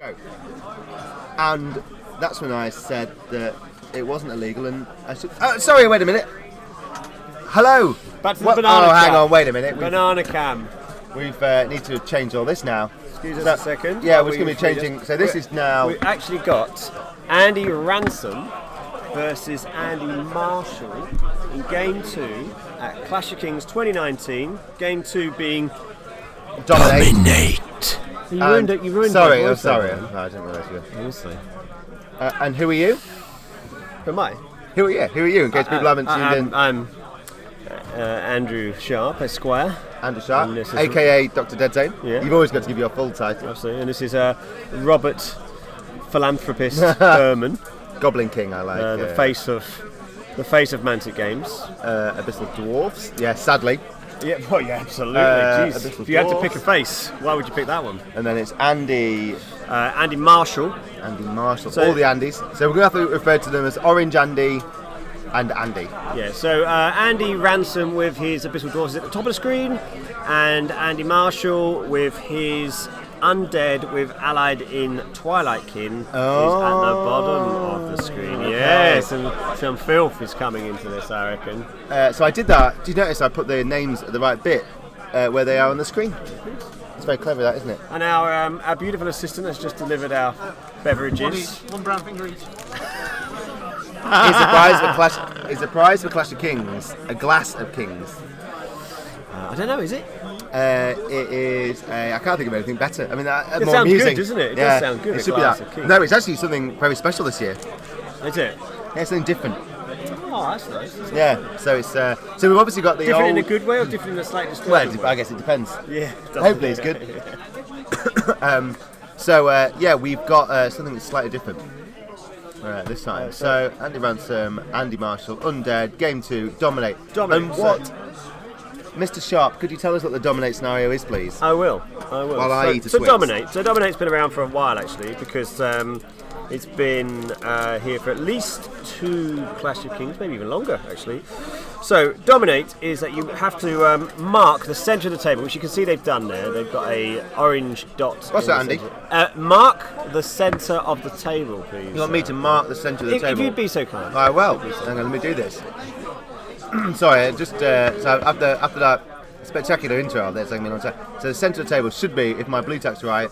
Go. And that's when I said that it wasn't illegal, and I said, sorry, wait a minute. Hello. Back to the banana Oh, hang cam. on, wait a minute. Banana cam. We've need to change all this now. Excuse us a second. Yeah, we're going to be changing. So this is now. We've actually got Andy Ransom versus Andy Marshall in Game 2 at Clash of Kings 2019. Game 2 being Dominate. You ruined it. You ruined Sorry, my I'm voice sorry. there. No, I didn't realise you were. Honestly. And who are you? Who am I? Who are you? In case people haven't tuned in. I'm Andrew Sharp, Esquire. Andrew Sharp, And this is- aka Dr. Deadzane. Yeah. You've always got to give your full title. Absolutely. And this is Robert, philanthropist Berman, Goblin King, I like. the face of Mantic Games. Abyssal Dwarfs. Yeah, sadly. Yeah, well, yeah, absolutely. Abyssal Jeez. If you had to Dwarfs. pick a face, why would you pick that one? And then it's Andy Marshall. Marshall. So- all the Andys. So we're going to have to refer to them as Orange Andy and Andy. Yeah, so Andy Ransom with his Abyssal Dwarfs is at the top of the screen, and Andy Marshall with his Undead with Allied in Twilight Kin is at the bottom of the screen. Okay. Yes, and some filth is coming into this, I reckon. So I did that. Did you notice I put the names at the right bit where they are on the screen? It's very clever, that, isn't it? And our beautiful assistant has just delivered our beverages. One brown finger each. Is the prize for Clash of Kings a glass of Kings? I don't know, is it? It is. I can't think of anything better. I mean, It more sounds amusing. good, doesn't it? It Yeah, does sound good, It a should be glass that. of Kings. No, it's actually something very special this year. Is it? Yeah, something different. Oh, that's nice. Yeah. So it's. So we've obviously got the Different old. in a good way or different in a slightly Well, distorted way? I guess it depends. Yeah. Hopefully it's good. Yeah, we've got something that's slightly different this time. So Andy Ransom, Andy Marshall, Undead, Game 2, Dominate. And what, Mr. Sharp, could you tell us what the Dominate scenario is, please? I will. While I eat a so Swiss. Dominate. So Dominate's been around for a while actually, because it's been here for at least 2 Clash of Kings, maybe even longer actually. So Dominate is that you have to mark the centre of the table, which you can see they've done there. They've got a orange dot. What's that, Andy? Mark the centre of the table, please. You want me to mark the centre of the if table? you'd be so kind. All right, well, hang on, let me do this. Sorry, so after that spectacular intro of this, so the centre of the table should be, if my blue tack's right.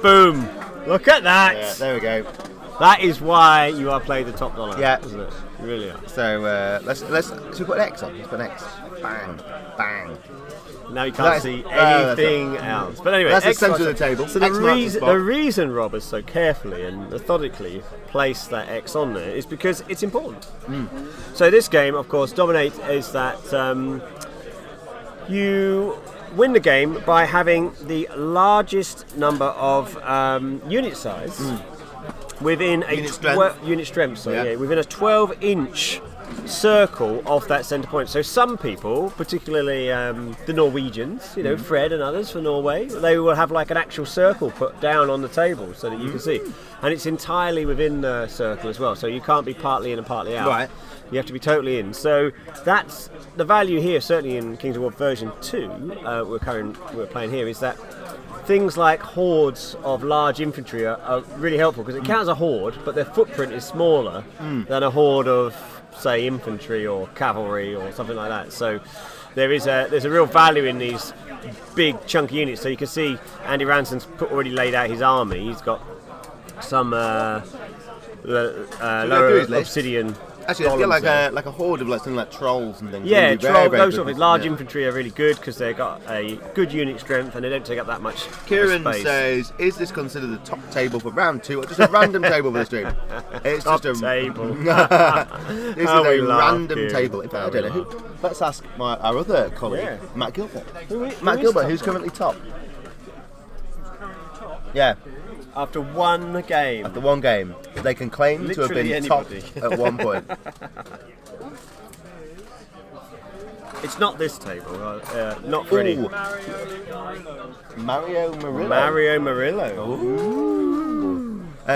Boom! Look at that. Yeah, there we go. That is why you are playing the top dollar. Yeah. isn't it? You really are. So should we put an X on? Let's put an X. Bang, bang. Now you That can't is- see that's anything else. But anyway, That's the X centre of marks the table. So X marks the spot. the reason Rob has so carefully and methodically placed that X on there is because it's important. So this game, of course, Dominate is that you win the game by having the largest number of unit size within a Unit strength. unit strength. So Yeah. yeah, within a 12-inch circle of that centre point. So some people, particularly the Norwegians, Fred and others for Norway, they will have like an actual circle put down on the table so that you can see, and it's entirely within the circle as well. So you can't be partly in and partly out. Right. You have to be totally in. So that's the value here, certainly in Kings of War version 2, we're playing here, is that things like hordes of large infantry are really helpful because it counts as a horde, but their footprint is smaller than a horde of, say, infantry or cavalry or something like that. So there's a real value in these big chunky units. So you can see Andy Ransom's already laid out his army. He's got some lower his list? obsidian. Actually, let's get columns there. like a horde of something like trolls and things. Yeah, Really very, very those good. sort of large Yeah. infantry are really good because they've got a good unit strength and they don't take up that much Kieran space. says, is this considered the top table for round 2 or just a random table for the stream? It's Top just a table. This is How a we laugh, random Kieran. table. In fact, I How don't know we who. Let's ask our other colleague, Yeah. Matt Gilbert. Who Matt is Gilbert, top? who's currently top? Yeah, After one game. the one game they can claim to have been Literally top anybody. at one point. It's not this table, not for any. Ooh. Mario Murillo. Mario Murillo.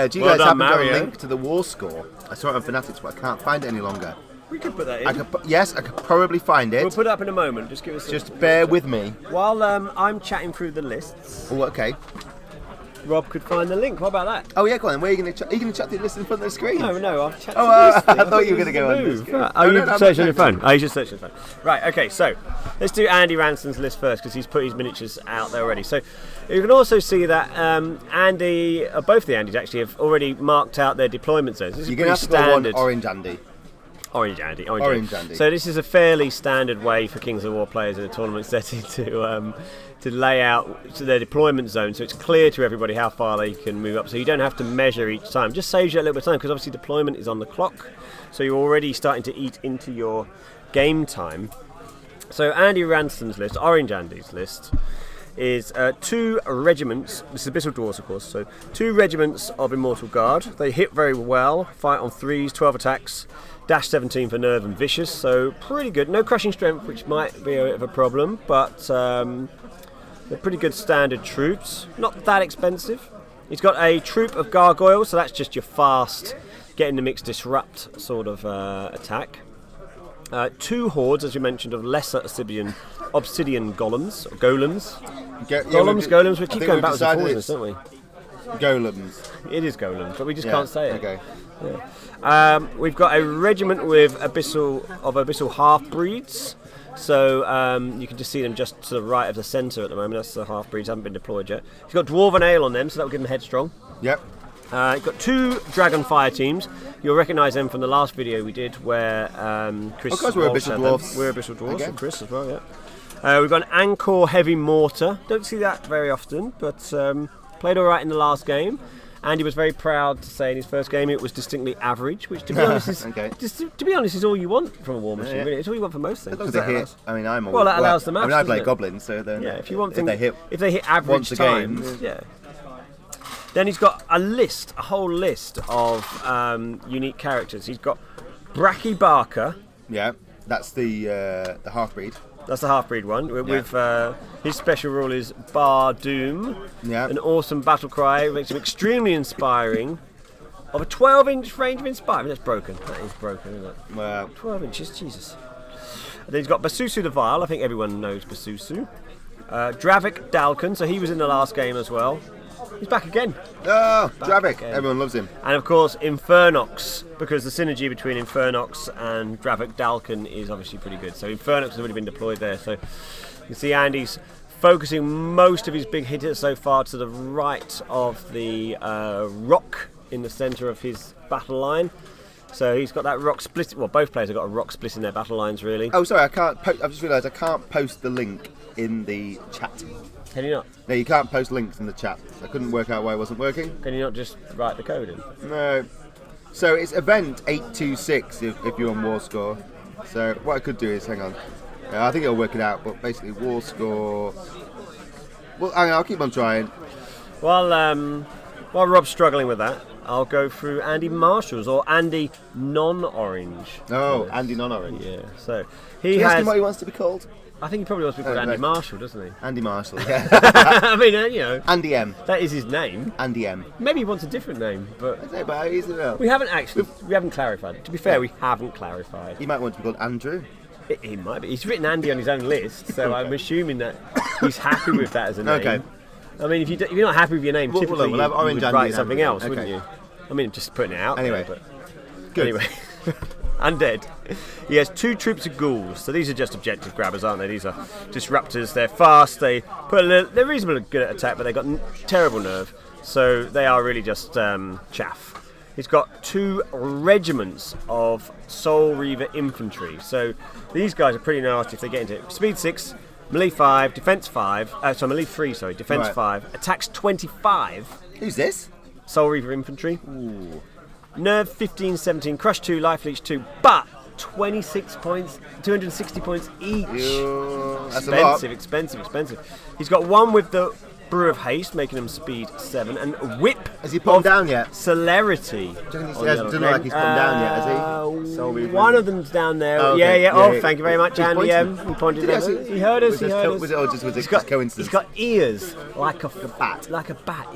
Do you Well guys done, happen to have a Mario. link to the war score? I saw it on Fanatics, but I can't find it any longer. We could put that in. I could probably find We'll it. put it up in a moment. Just give us. Just bear with me. While I'm chatting through the lists. Oh, okay. Rob could find the link. What about that? Oh yeah, go on. Then. Where are you going to? Are you going to chat the list in front of the screen? No, I've chatted I thought you were going to go on this. You search on your phone. Oh, you just search on your phone. Right. Okay. So let's do Andy Ransom's list first because he's put his miniatures out there already. So you can also see that Andy, both the Andys actually, have already marked out their deployment zones. This is You're going to have to standard. go on Orange Andy. Orange Andy. So this is a fairly standard way for Kings of War players in a tournament setting to lay out their deployment zone, so it's clear to everybody how far they can move up. So you don't have to measure each time. It just saves you a little bit of time because obviously deployment is on the clock. So you're already starting to eat into your game time. So Andy Ransom's list, Orange Andy's list, is 2 regiments. This is Abyssal Dwarves, of course. So 2 regiments of Immortal Guard. They hit very well. Fight on 3s, 12 attacks. Dash 17 for nerve and vicious, so pretty good. No crushing strength, which might be a bit of a problem, but they're pretty good standard troops. Not that expensive. He's got a troop of gargoyles, so that's just your fast, get in the mix, disrupt sort of attack. 2 hordes, as you mentioned, of lesser obsidian golems. Golems. We keep going backwards and forwards, don't we? Golems. It is golems, but we just can't say it. Okay. Yeah. We've got a regiment with abyssal half-breeds. So you can just see them just to the right of the centre at the moment. That's the half-breeds, haven't been deployed yet. He's got Dwarven Ale on them, so that will give them headstrong. Yep. You've got 2 Dragon Fire teams. You'll recognise them from the last video we did where Chris... Of course we're Abyssal Dwarves. We're Abyssal Dwarves, and Chris as well, yeah. We've got an Angkor Heavy Mortar. Don't see that very often, but played all right in the last game. Andy was very proud to say in his first game it was distinctly average, which to be honest is to be honest is all you want from a war machine. Really, it's all you want for most things. Because they hit. I mean, I'm well, that allows the maths. I play goblins, so then if you want things, if they hit average once a game, yeah. Then he's got a whole list of unique characters. He's got Bracky Barker. Yeah, that's the half-breed. That's the half-breed one. With his special rule is Bar Doom. Yeah. An awesome battle cry, makes him extremely inspiring. Of a 12-inch range of inspiring. That's broken. That is broken, isn't it? Wow. 12 inches, Jesus. And then he's got Basusu the Vile. I think everyone knows Basusu. Dravik Dalkan. So he was in the last game as well. He's back again. Oh, Dravik. Everyone loves him. And of course, Infernox, because the synergy between Infernox and Dravik Dalkan is obviously pretty good. So Infernox has already been deployed there. So you can see Andy's focusing most of his big hitters so far to the right of the rock in the centre of his battle line. So he's got that rock split. Well, both players have got a rock split in their battle lines, really. Oh, sorry, I can't. I've just realised I can't post the link in the chat. Can you not? No, you can't post links in the chat. I couldn't work out why it wasn't working. Can you not just write the code in? No. So it's event 826 if you're on War Score. So what I could do is, hang on. I think it'll work it out, but basically War Score. Well, I'll keep on trying. While Rob's struggling with that, I'll go through Andy Marshall's or Andy Non-Orange. Oh, Andy Non-Orange. Yeah. So he has. Ask him what he wants to be called. I think he probably wants to be called Andy Marshall, doesn't he? Andy Marshall, yeah. I mean, you know. Andy M. That is his name. Andy M. Maybe he wants a different name, but... I don't know, but he's not. We haven't clarified. To be fair, we haven't clarified. He might want to be called Andrew. He might be. He's written Andy on his own list, so I'm assuming that he's happy with that as a name. Okay. I mean, if you're not happy with your name, typically we'll have Orange you would Andy write something else, okay. wouldn't you? I mean, just putting it out anyway. there, but... Good. Anyway. Undead. He has 2 troops of ghouls, so these are just objective grabbers, aren't they? These are disruptors. They're fast. They're reasonably good at attack, but they've got terrible nerve, so they are really just chaff. He's got 2 regiments of Soul Reaver infantry, so these guys are pretty nasty if they get into it. Speed 6, melee 5, defense 5. Melee 3, sorry, defense 5, attacks 25. Who's this? Soul Reaver infantry. Ooh. Nerve 15, 17, crush 2, life leech 2, but 26 points, 260 points each. That's a lot. Expensive. He's got 1 with the Brew of Haste, making him speed 7, and Whip. Has he put him down yet? Celerity. Doesn't look like he's put him down yet, has he? One of them's down there. Oh, okay. Yeah. Oh, thank you very much, Andy M. He pointed at us. He heard us. Was it just coincidence? He's got ears like a bat. Like a bat.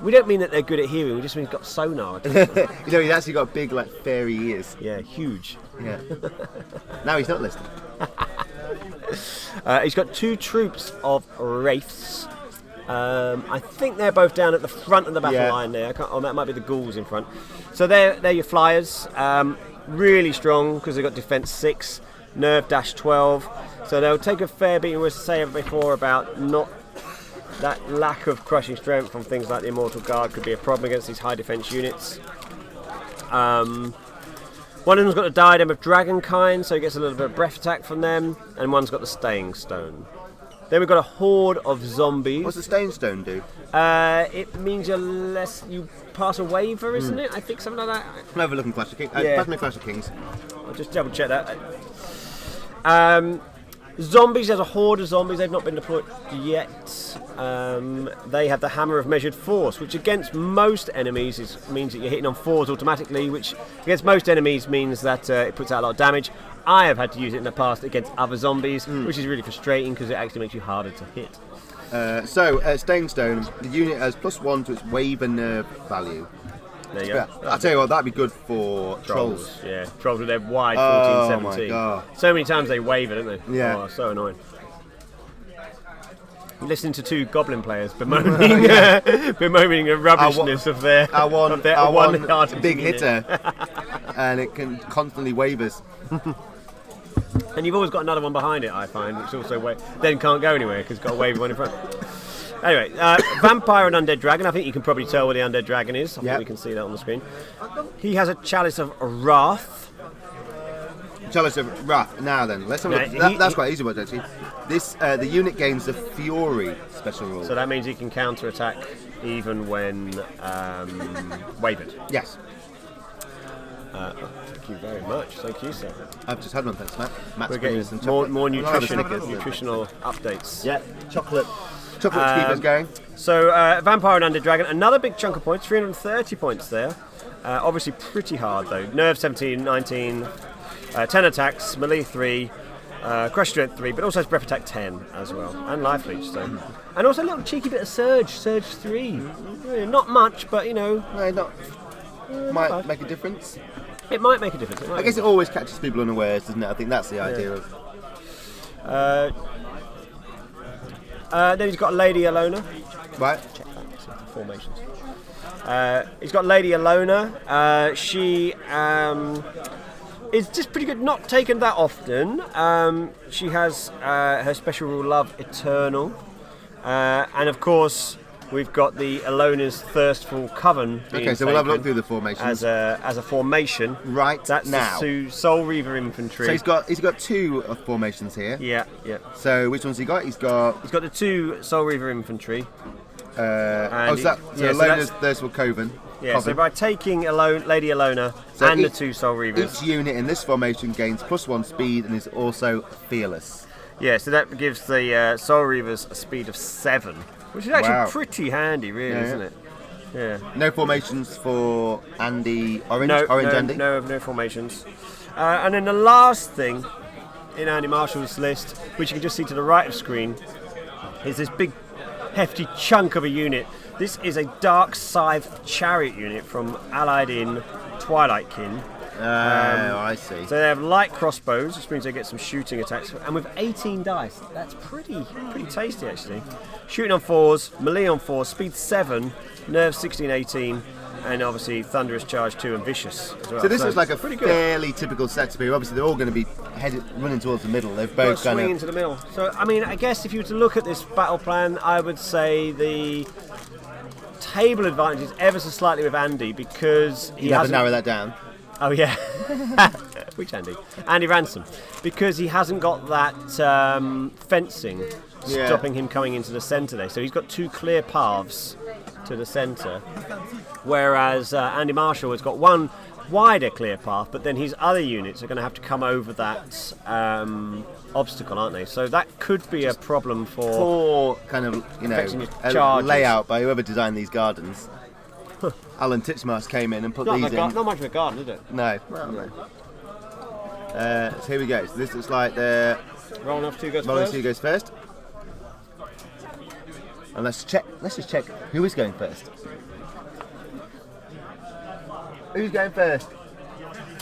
We don't mean that they're good at hearing. We just mean he's got sonar. He's actually got big, like, fairy ears. Yeah, huge. Yeah. Now he's not listening. He's got 2 troops of wraiths. I think they're both down at the front of the battle line there. That might be the ghouls in front. So they're your flyers. Really strong because they've got defense 6, nerve dash 12. So they'll take a fair beating. We were saying before about not that lack of crushing strength from things like the Immortal Guard could be a problem against these high defense units. One of them's got the Diadem of Dragonkind, so he gets a little bit of breath attack from them, and one's got the Staying Stone. Then we've got a horde of zombies. What's the Staying Stone do? It means you pass a waiver, isn't it? I think something like that. I'll have a look in Clash of Kings. Clash of Kings. I'll just double check that. Zombies, there's a horde of zombies. They've not been deployed yet. They have the Hammer of Measured Force, which against most enemies means that you're hitting on 4s automatically, which against most enemies means that it puts out a lot of damage. I have had to use it in the past against other zombies, which is really frustrating because it actually makes you harder to hit. Staying Stone, the unit has +1 to its wave and nerve value. There you go. I'll tell you what, that'd be good for trolls. Yeah, trolls with their wide 14, 17. My God. So many times they wave it, don't they? Yeah. Oh, so annoying. Listening to 2 goblin players bemoaning the rubbishness of their one-hearted big hitter, and it can constantly wave us. And you've always got another one behind it, I find, which also then can't go anywhere because it's got a wavy one in front. Anyway, Vampire and Undead Dragon. I think you can probably tell where the Undead Dragon is. I think we can see that on the screen. He has a Chalice of Wrath. Chalice of Wrath. Now then, let's have a look. That's quite easy, actually. The unit gains the Fury special rule. So that means he can counter-attack even when wavered. Yes. Thank you very much. Thank you, sir. I've just had one, thanks, Matt. Matt's We're getting some more nutritional updates. Yeah, chocolate to keep us going. So, Vampire and Undead Dragon, another big chunk of points, 330 points there. Obviously pretty hard though. Nerve 17, 19, 10 attacks, melee 3, crush strength 3, but also has breath attack 10 as well, and life leech. So, and also a little cheeky bit of surge 3. Not much, but you know, might make a difference. It might make a difference. I guess it always catches people unawares, doesn't it? I think that's the idea of. Then he's got Lady Alona. Right. Check that. See the formations. He's got Lady Alona. She is just pretty good. Not taken that often. She has her special rule, Love Eternal, and of course we've got the Alona's Thirstful Coven. Okay, so we'll have a look through the formations as a formation. Right. That's now. The Soul Reaver infantry. So he's got 2 formations here. Yeah. So which one's he got? He's got the 2 Soul Reaver infantry. Alona's Thirstful Coven. Yeah, so by taking Lady Alona and the 2 Soul Reavers. Each unit in this formation gains +1 speed and is also fearless. Yeah, so that gives the Soul Reavers a speed of 7, which is actually pretty handy, really, isn't it? Yeah. No formations for Andy Orange? Andy? No formations. And then the last thing in Andy Marshall's list, which you can just see to the right of screen, is this big hefty chunk of a unit. This is a Dark Scythe Chariot unit from Allied in Twilight Kin. I see. So they have light crossbows, which means they get some shooting attacks, and with 18 dice, that's pretty tasty actually. Shooting on 4s, melee on 4, speed 7, nerve 16, 18, and obviously Thunderous Charge 2 and Vicious as well. So this is like a fairly typical set speed. Obviously they're all going to be running towards the middle. They've both kind of swing into the middle. So I mean, I guess if you were to look at this battle plan, I would say the table advantage is ever so slightly with Andy because he hasn't narrowed that down. Oh yeah, which Andy? Andy Ransom, because he hasn't got that fencing stopping him coming into the centre there. So he's got 2 clear paths to the centre, whereas Andy Marshall has got 1 wider clear path, but then his other units are going to have to come over that obstacle, aren't they? So that could be a problem for kind of charges. Layout by whoever designed these gardens. Alan Titchmarsh came in and put these in. Not much of a garden, is it? No. So here we go. So this looks like the Rolling off 2 goes Rolling first. 2 goes first. And let's just check who is going first. Who's going first?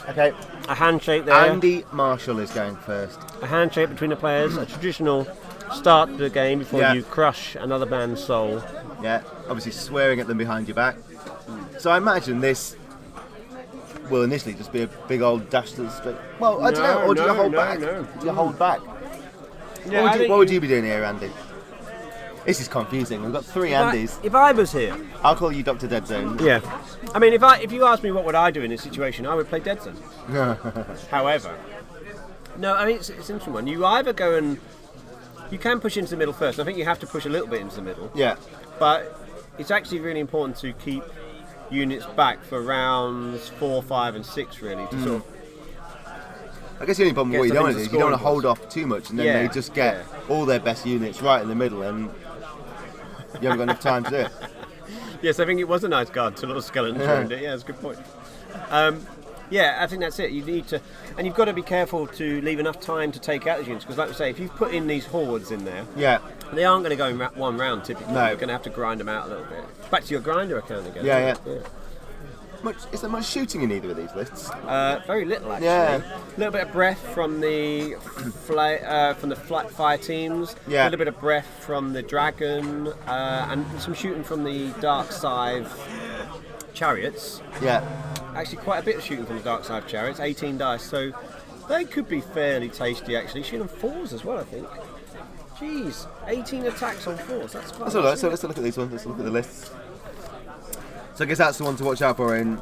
Okay. A handshake there. Andy Marshall is going first. A handshake between the players, a traditional start the game before Yeah. you crush another man's soul. Yeah, obviously swearing at them behind your back. So I imagine this will initially just be a big old dash to the straight. Well, I don't know. Or do you hold back? No. Do you hold back? Yeah, What would you be doing here, Andy? This is confusing. We've got three Andys. If I was here, I'll call you Dr. Dead Zone. yeah. I mean, if you asked me what would I do in this situation, I would play Dead Zone. However, no, I mean it's an interesting one. You either go and you can push into the middle first. I think you have to push a little bit into the middle. Yeah. But it's actually really important to keep units back for rounds 4, 5, and 6, really. To sort of I guess the only problem Get what you don't want something to do to is you don't want to score hold off too much and then Yeah, they just get all their best units right in the middle and you haven't got enough time to do it. Yes, I think it was a nice guard to little skeleton ruined it. Yeah, that's a good point. Yeah, I think that's it. You need to, and you've got to be careful to leave enough time to take out the units because, like we say, if you put in these hordes in there, Yeah. they aren't going to go in one round typically. No. You're going to have to grind them out a little bit. Back to your grinder account again. Yeah. Is there much shooting in either of these lists? Very little actually. Yeah. A little bit of breath from the fire teams. Yeah. A little bit of breath from the dragon, and some shooting from the dark side chariots. Yeah. Actually, quite a bit of shooting from the dark side chariots. 18 dice, so they could be fairly tasty. Actually, shooting on 4s as well, I think. Jeez, 18 attacks on 4s. That's quite. That's all right. So let's look at these ones. Let's look at the lists. So I guess that's the one to watch out for in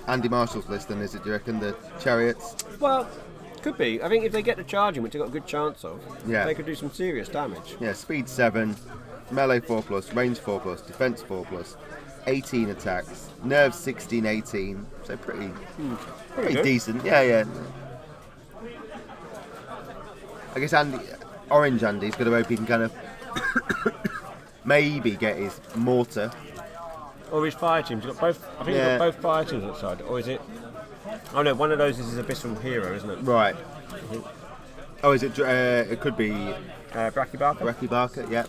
Andy Marshall's list, then, is it? Do you reckon the chariots? Well, could be. I think if they get the charging, which they've got a good chance of, Yeah. they could do some serious damage. Yeah, speed 7, melee 4+, range 4+, defense 4+, 18 attacks, nerves 16, 18. So pretty good. decent. Yeah. I guess Orange Andy's got to hope he can kind of maybe get his mortar. Or his fire teams. You've got both. I think Yeah. you've got both fire teams outside. Or is it? Oh no, one of those is his Abyssal Hero, isn't it? Right. Oh, is it? It could be Bracky Barker. Bracky Barker. Yeah.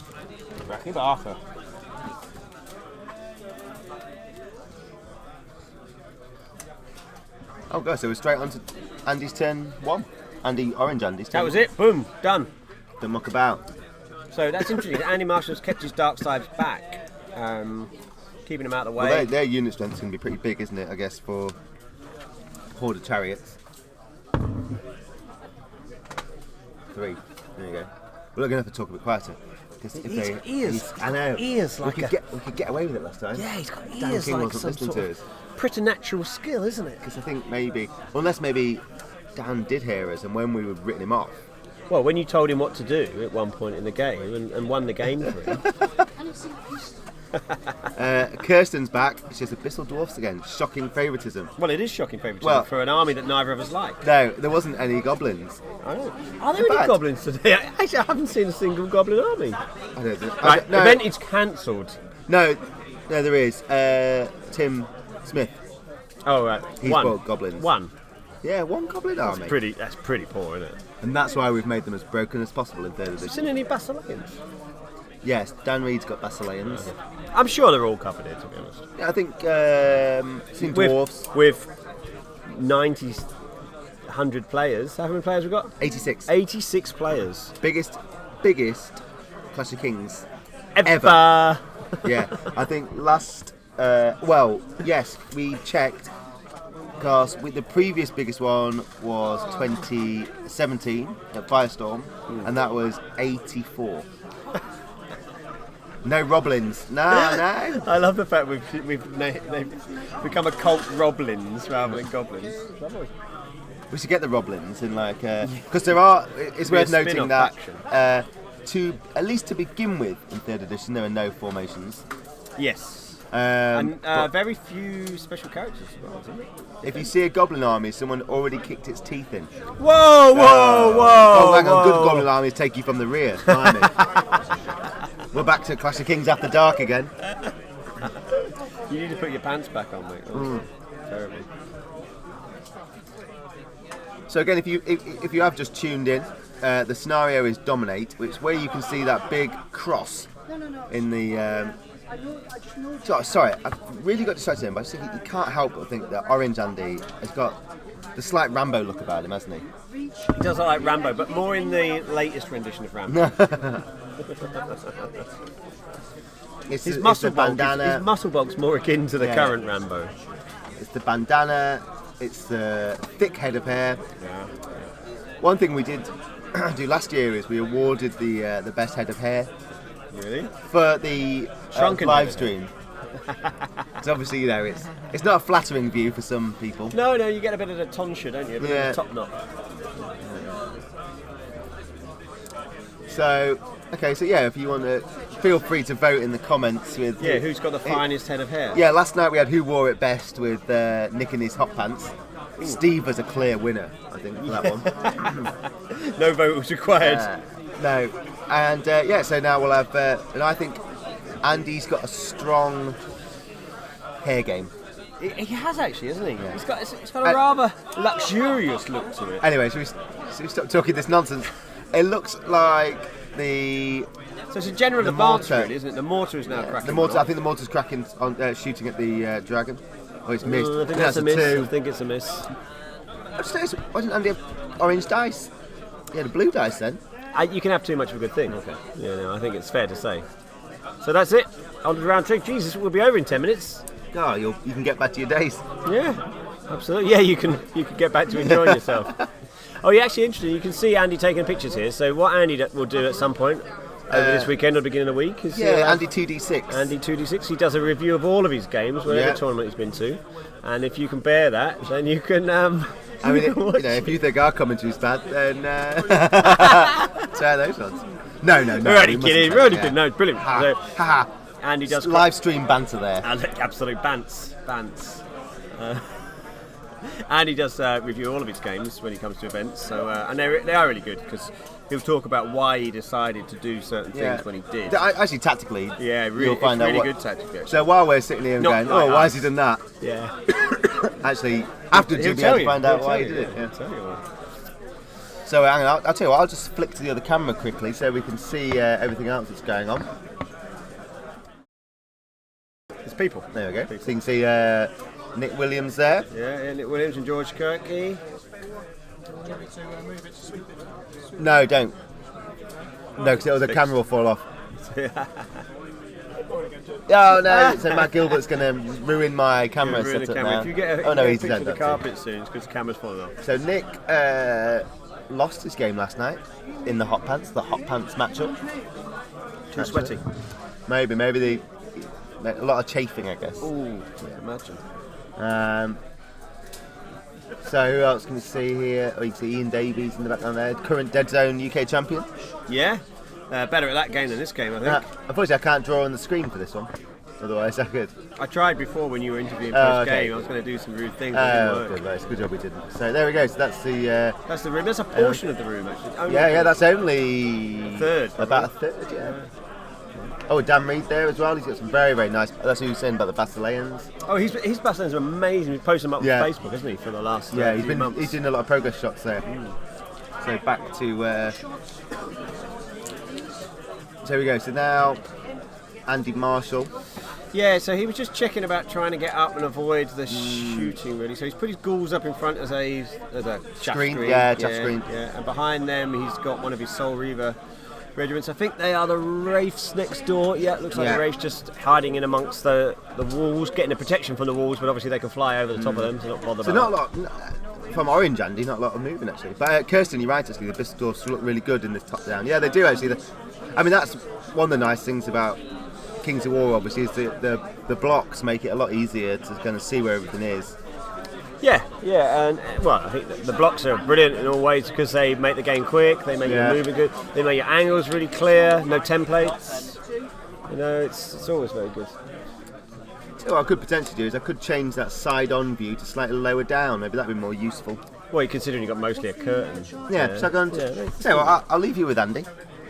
Bracky Barker. Oh, God. So we're straight on to Andy's turn 1. Orange Andy's turn. That was it. Boom. Done. Don't muck about. So that's interesting. Andy Marshall's kept his dark sides back, keeping them out of the way. Well, their unit strength's going to be pretty big, isn't it? I guess for Horde of Chariots. 3. There you go. We're going to have to talk a bit quieter. Because if He's they, got ears. he's- I know. Ears like we could get away with it last time. Yeah, he's got Dan ears King like wasn't some listening sort to of us. preternatural skill, isn't it? Because I think maybe, unless maybe Dan did hear us, and when we were written him off. Well, when you told him what to do at one point in the game and won the game for him. Kirsten's back. It's just Abyssal Dwarfs again. Shocking favouritism. Well, it is shocking favouritism Well- for an army that neither of us like. No, there wasn't any goblins. I know. Are there any bad. goblins today? Actually, I haven't seen a single goblin army. I don't think. Right, no, event is cancelled. no, there is. Tim Smith. Oh, right. He's One. bought goblins. One. Yeah, one goblin army. That's pretty poor, isn't it? And that's why we've made them as broken as possible in 3rd Have you edition. seen any Basileans? Yes, Dan Reed's got Basileans. I'm sure they're all covered here, to be honest. Yeah, I think seen With- dwarfs. With 90, 100 players. How many players we got? 86. 86 players. Biggest Clash of Kings. Ever. Yeah, I think last. Well, yes, we checked. Because the previous biggest one was 2017 at Firestorm, and that was 84. No Roblins. No. I love the fact they've become a cult Roblins rather than goblins. Lovely. We should get the Roblins in because there are. It's Be a worth noting spin-off that at least to begin with in 3rd edition there are no formations. Yes. But And very few special characters as well, isn't it? if you see a goblin army, someone already kicked its teeth in. Whoa! Oh, hang on, good goblin armies take you from the rear. Blimey. We're back to Clash of Kings After Dark again. You need to put your pants back on, mate. Terrible. So again, if you have just tuned in, the scenario is Dominate, which is where you can see that big cross in the. Sorry, I've really got distracted then, but I just think you can't help but think that Orange Andy has got the slight Rambo look about him, hasn't he? He does look like Rambo, but more in the latest rendition of Rambo. His muscle bulk's more akin to the current Rambo. It's the bandana. It's the thick head of hair. Yeah. One thing we did do last year is we awarded the best head of hair. Really? For the live stream. Because obviously, it's not a flattering view for some people. No, you get a bit of the tonsure, don't you? A bit of the top knot. So, if you want to, feel free to vote in the comments with... Yeah, who's got the finest head of hair? Yeah, last night we had who wore it best with Nick in his hot pants. Ooh. Steve was a clear winner, I think, for that one. No vote was required. No. And, so now we'll have... and I think Andy's got a strong hair game. He has actually, hasn't he? Yeah. It's got a rather luxurious look to it. Anyway, should we stop talking this nonsense? It looks like the... So it's a general advance, really, isn't it? The mortar is now cracking. I think the mortar's cracking on shooting at the dragon. Oh, it's missed. I think that's a miss. 2. I think it's a miss. Why didn't Andy have orange dice? He had a blue dice then. You can have too much of a good thing. Okay. Yeah, no, I think it's fair to say. So that's it. On to round 2. Jesus, we'll be over in 10 minutes. Oh, you can get back to your days. Yeah, absolutely. Yeah, you can get back to enjoying yourself. Oh, yeah, actually interesting. You can see Andy taking pictures here. So what Andy will do at some point over this weekend or beginning of the week is Andy 2D6. Andy 2D6. He does a review of all of his games, whatever tournament he's been to, and if you can bear that, then you can. If you think our commentary's bad, then try those ones. No. We're only kidding. We're only kidding. No, it's brilliant. Andy does live stream banter there. Absolute bants. And he does review all of his games when he comes to events. So and they are really good because he'll talk about why he decided to do certain things when he did. Actually, tactically, you'll find out really good tactically. So while we're sitting here and going, why has he done that? Yeah. Actually, after you'll be able to find out why he did it. He'll tell you. So hang on, I'll tell you what. I'll just flick to the other camera quickly so we can see everything else that's going on. There's people. There we go. So you can see Nick Williams there. Yeah, Nick Williams and George Kirky. No, don't. No, because the camera will fall off. Oh no! So Matt Gilbert's going to ruin my camera setup now. If you get a picture of the carpet soon, it's because the camera's falling off. So Nick lost his game last night in the hot pants matchup. Too sweaty. Maybe a lot of chafing, I guess. Ooh, imagine. So who else can we see here? Oh, you can see Ian Davies in the background there, current Dead Zone UK champion. Yeah, better at that game than this game, I think. Unfortunately, I can't draw on the screen for this one. Otherwise, I could. I tried before when you were interviewing post-game. I was going to do some rude things. Good, right. It's a good job we didn't. So there we go. So that's the. That's the room. That's a portion of the room, actually. That's only a third. About a third, yeah. Oh, Dan Reed there as well. He's got some very, very nice. That's who he's saying about the Basileans. Oh, his Basileans are amazing. He's posted them up on Facebook, hasn't he, for the last few months? He's doing a lot of progress shots there. So back to. So here we go. So now, Andy Marshall. Yeah, so he was just checking about trying to get up and avoid the shooting, really. So he's put his ghouls up in front as a screen. Screen. Yeah, chaff screen. Yeah, and behind them he's got one of his Soul Reaver regiments. I think they are the Wraiths next door. Yeah, it looks like the Wraiths just hiding in amongst the walls, getting the protection from the walls, but obviously they can fly over the top of them, so not bother. So not a lot from Orange, Andy, not a lot of moving actually. But Kirsten, you're right actually, the Bistors look really good in this top down. Yeah, they do actually. That's one of the nice things about Kings of War, obviously, is the blocks make it a lot easier to kind of see where everything is. Yeah, and I think the blocks are brilliant in all ways because they make the game quick, they make your moving good, they make your angles really clear, no templates. It's always very good. So what I could potentially do is I could change that side-on view to slightly lower down. Maybe that'd be more useful. Well, considering you've got mostly a curtain. Yeah, so I'll leave you with Andy.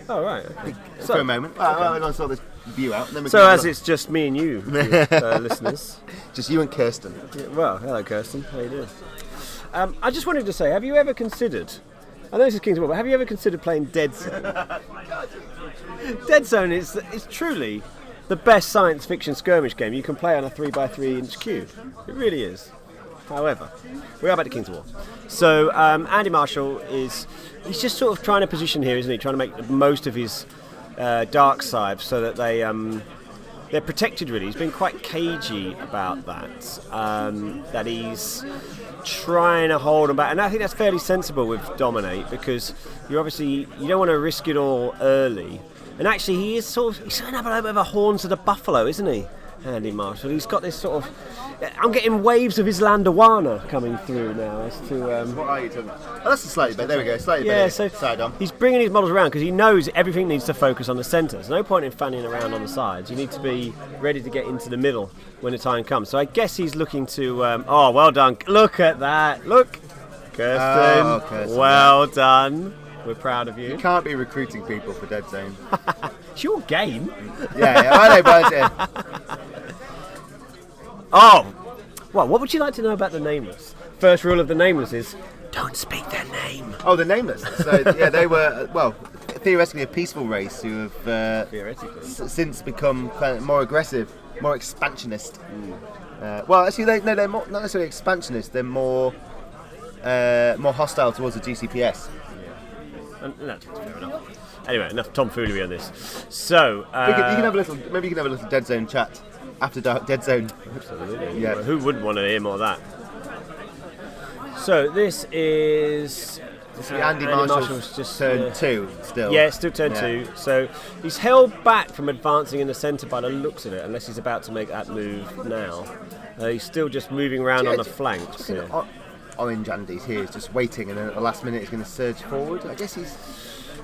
Oh, right. Okay. For a moment. I'm going to sort this view out. And then it's just me and you, listeners. Just you and Kirsten. Yeah, well, hello, Kirsten. How you doing? I just wanted to say, have you ever considered... I know this is Kings of War, but have you ever considered playing Dead Zone? Dead Zone is truly the best science fiction skirmish game you can play on a 3x3 inch cube. It really is. However, we are back to Kings of War. So Andy Marshall he's just sort of trying to position here, isn't he? Trying to make the most of his dark side so that they're protected, really. He's been quite cagey about that. That he's trying to hold them back, and I think that's fairly sensible with Dominate, because you don't want to risk it all early. And actually, he's sort of a little bit of a horns of the buffalo, isn't he, Andy Marshall? He's got this sort of. I'm getting waves of his Landawana coming through now as to. What are you talking about? Oh, that's a slightly better. There we go. Slightly Yeah, better. so Side on. he's bringing his models around because he knows everything needs to focus on the centre. There's no point in fanning around on the sides. You need to be ready to get into the middle when the time comes. So I guess he's looking to. Oh, well done! Look at that! Look, Kirsten. Kirsten. Well done. We're proud of you. You can't be recruiting people for Dead Zone. It's your game. Yeah. I know, but Oh. Well, what would you like to know about the Nameless? First rule of the Nameless is don't speak their name. Oh, the Nameless. So yeah, they were theoretically a peaceful race who have since become kind of more aggressive, more expansionist. Well, actually, they're not necessarily expansionist. They're more hostile towards the GCPS. Yeah. That's fair enough. Anyway, enough tomfoolery on this. So you can have a little. Maybe you can have a little Dead Zone chat. After Dark Dead Zone. Absolutely. Yeah. Well, who wouldn't want to hear more of that? So this is Andy Marshall's just turn 2 still. Yeah, still turn 2. So he's held back from advancing in the centre by the looks of it, unless he's about to make that move now. He's still just moving around on the flanks. Orange Andy's here. He's just waiting, and then at the last minute he's going to surge forward. I guess he's.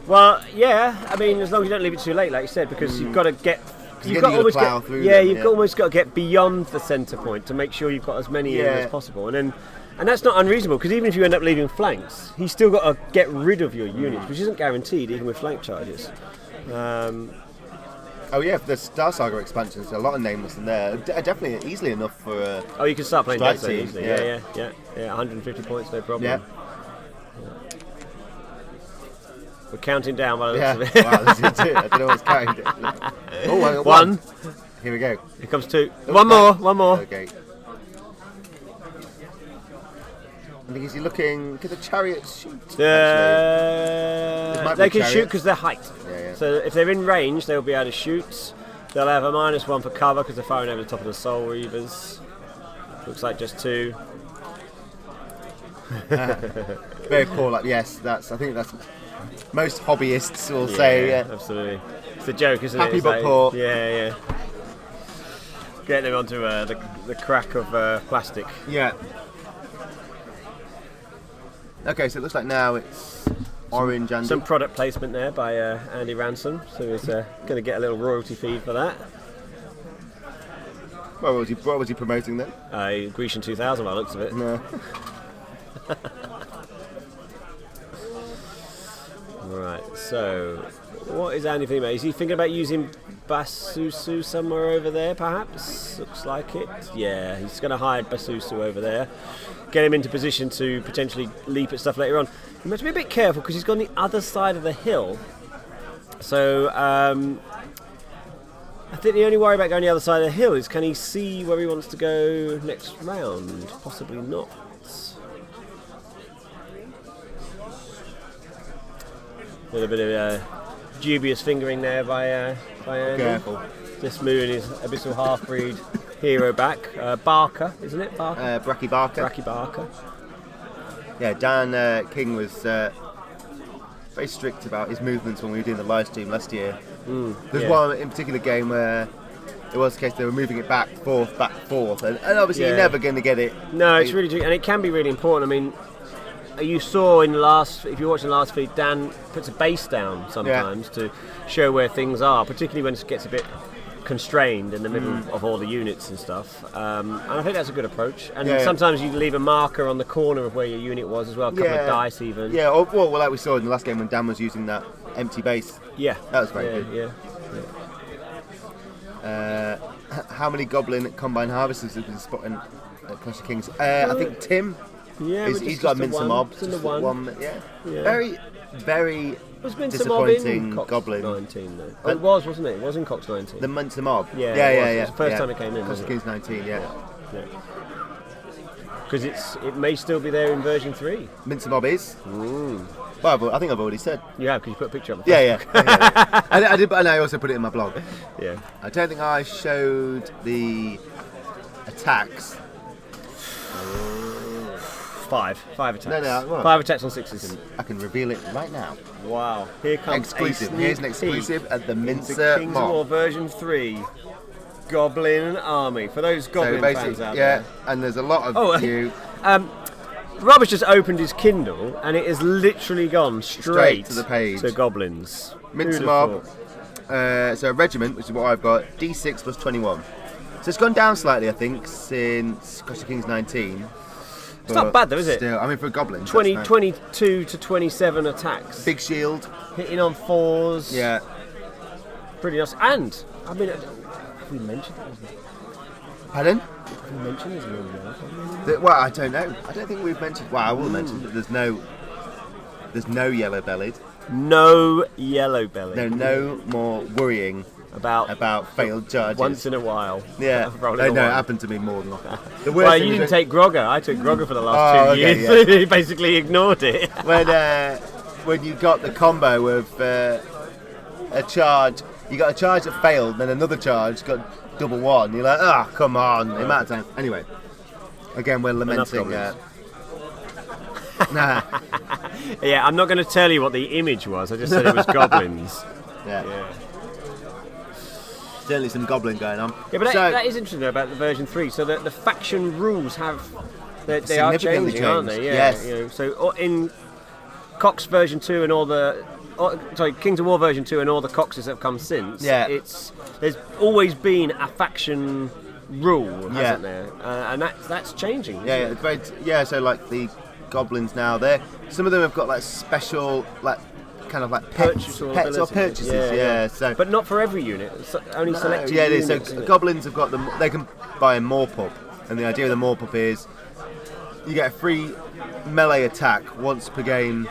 Well, yeah. I mean, as long as you don't leave it too late, like you said, because you've got to get. You've almost got to get beyond the centre point to make sure you've got as many in as possible, and that's not unreasonable, because even if you end up leaving flanks, he's still got to get rid of your units, which isn't guaranteed even with flank charges. Oh yeah, for the Star Saga expansions, a lot of Nameless in there. Definitely easily enough for. You can start playing Dead Zone team. easily. Yeah. 150 points, no problem. Yeah. We're counting down by the looks of it. Wow, this is 2. I don't know what's counting. Oh, one. Here we go. Here comes 2. One more. Okay. I think is he looking? Can the chariots shoot? They can shoot because they're height. Yeah. So if they're in range, they'll be able to shoot. They'll have a -1 for cover because they're firing over the top of the Soul Reavers. Looks like just 2. Very poor. Yes, I think that's. Most hobbyists will say, yeah. Absolutely. It's a joke, isn't Happy it? but poor. Yeah. Getting them onto the crack of plastic. Yeah. Okay, so it looks like now it's Orange Andy. Some product placement there by Andy Ransom, so he's going to get a little royalty feed for that. What was he promoting then? Grecian 2000 by the looks of it. No. Right, so what is Andy thinking about? Is he thinking about using Basusu somewhere over there, perhaps? Looks like it. Yeah, he's going to hide Basusu over there. Get him into position to potentially leap at stuff later on. He must be a bit careful because he's gone the other side of the hill. So I think the only worry about going the other side of the hill is, can he see where he wants to go next round? Possibly not. A little bit of dubious fingering there by Andy. Careful. Just moving his Abyssal Half-Breed hero back. Barker, isn't it? Barker? Bracky Barker. Bracky Barker. Yeah, Dan King was very strict about his movements when we were doing the live stream last year. There's one in particular game where it was the case they were moving it back, forth, and obviously you're never going to get it. No, it's really tricky, and it can be really important. I mean, you saw in the last, if you're watching the last feed, Dan puts a base down sometimes to show where things are, particularly when it gets a bit constrained in the middle of all the units and stuff. And I think that's a good approach. And sometimes you leave a marker on the corner of where your unit was as well, a couple of dice even. Yeah, well, like we saw in the last game when Dan was using that empty base. Yeah. That was very good. Yeah. How many Goblin Combine Harvesters have been spotting at Clash of Kings? I think Tim. Yeah, he's got a Mince and Mob. Just the one. Very, very was disappointing Cox Goblin. 19 though. Oh, it was, wasn't it? It was in Cox 19. The Mince and Mob. Yeah. It was the first time it came in. Clash of Kings 19. Yeah. Because Because it may still be there in version 3. Mince and Bob is. Well, I think I've already said. You have, because you put a picture up. Yeah. I did, and I also put it in my blog. Yeah. I don't think I showed the attacks. 5 attacks. No, well, 5 attacks on 6s. I can reveal it right now. Wow. Here comes Exclusive. a Here's an sneak exclusive peek at the Mincer into Kings of War Mob. version 3. Goblin Army. For those Goblin fans out there. And there's a lot of you. Rob has just opened his Kindle and it has literally gone straight to the page. To Goblins. Mincer Mob. So a regiment, which is what I've got, D6 plus 21. So it's gone down slightly, I think, since Clash of Kings 19. It's not bad though, is it? Still, I mean, for a goblin. 22 to 27 attacks. Big shield. Hitting on 4s. Yeah. Pretty nice. And, I mean, have we mentioned it? Pardon? Have we mentioned his name? Well, I don't know. I don't think we've mentioned. Well, I will mention that there's no yellow-bellied. No yellow belly. No more worrying about failed charges. Once in a while. Yeah. No, it happened to me more than often. The worst Well, thing you is didn't take Grogger. I took Grogger for the last 2 years. Okay, yeah. He basically ignored it. when you got the combo of a charge, you got a charge that failed, then another charge got double one. You're like, oh, come on, the amount of time. Anyway, again, we're lamenting. Nah. Yeah, I'm not going to tell you what the image was. I just said it was goblins. Yeah. Certainly some goblin going on. Yeah, but that is interesting though, about the version 3. So the faction rules they are significantly changing, aren't they? Yeah. Yes. You know, so in Cox version 2 and all the Kings of War version 2 and all the Coxes that have come since. Yeah. There's always been a faction rule, hasn't there? And that's changing. Yeah. So like the goblins now, some of them have got like special kind of like pets or purchases. Yeah. So, but not for every unit. Only selected. Yeah, units, so goblins have got them. They can buy a Morpup, and the idea of the Morpup is you get a free melee attack once per game.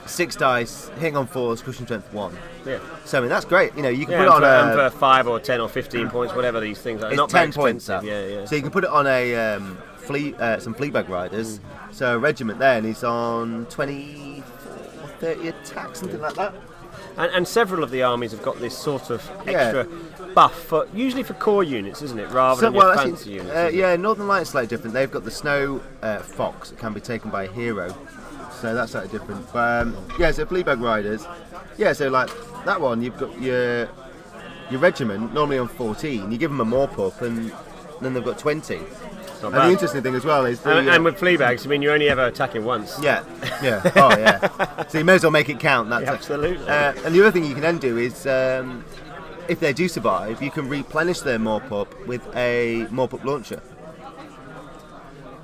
6 dice, hitting on 4s, crushing strength 1. Yeah. So I mean that's great. You know, you can put it on and for 5 or 10 or 15 points, whatever these things are. It's not 10 very points. Yeah. So you can put it on a some Fleabag riders. So a regiment there, and he's on 24 or 30 attacks, something like that. And several of the armies have got this sort of extra buff, usually for core units, isn't it? Rather than your fancy units. Northern Light is slightly different. They've got the Snow Fox that can be taken by a hero. So that's slightly different. So Fleabag riders. Yeah, so like that one, you've got your regiment, normally on 14. You give them a Morpup, and then they've got 20. And the interesting thing as well is... and with Fleabags, I mean, you're only ever attacking once. Yeah. Oh, yeah. So you may as well make it count. That's absolutely. And the other thing you can then do is, if they do survive, you can replenish their Morpup with a Morpup launcher.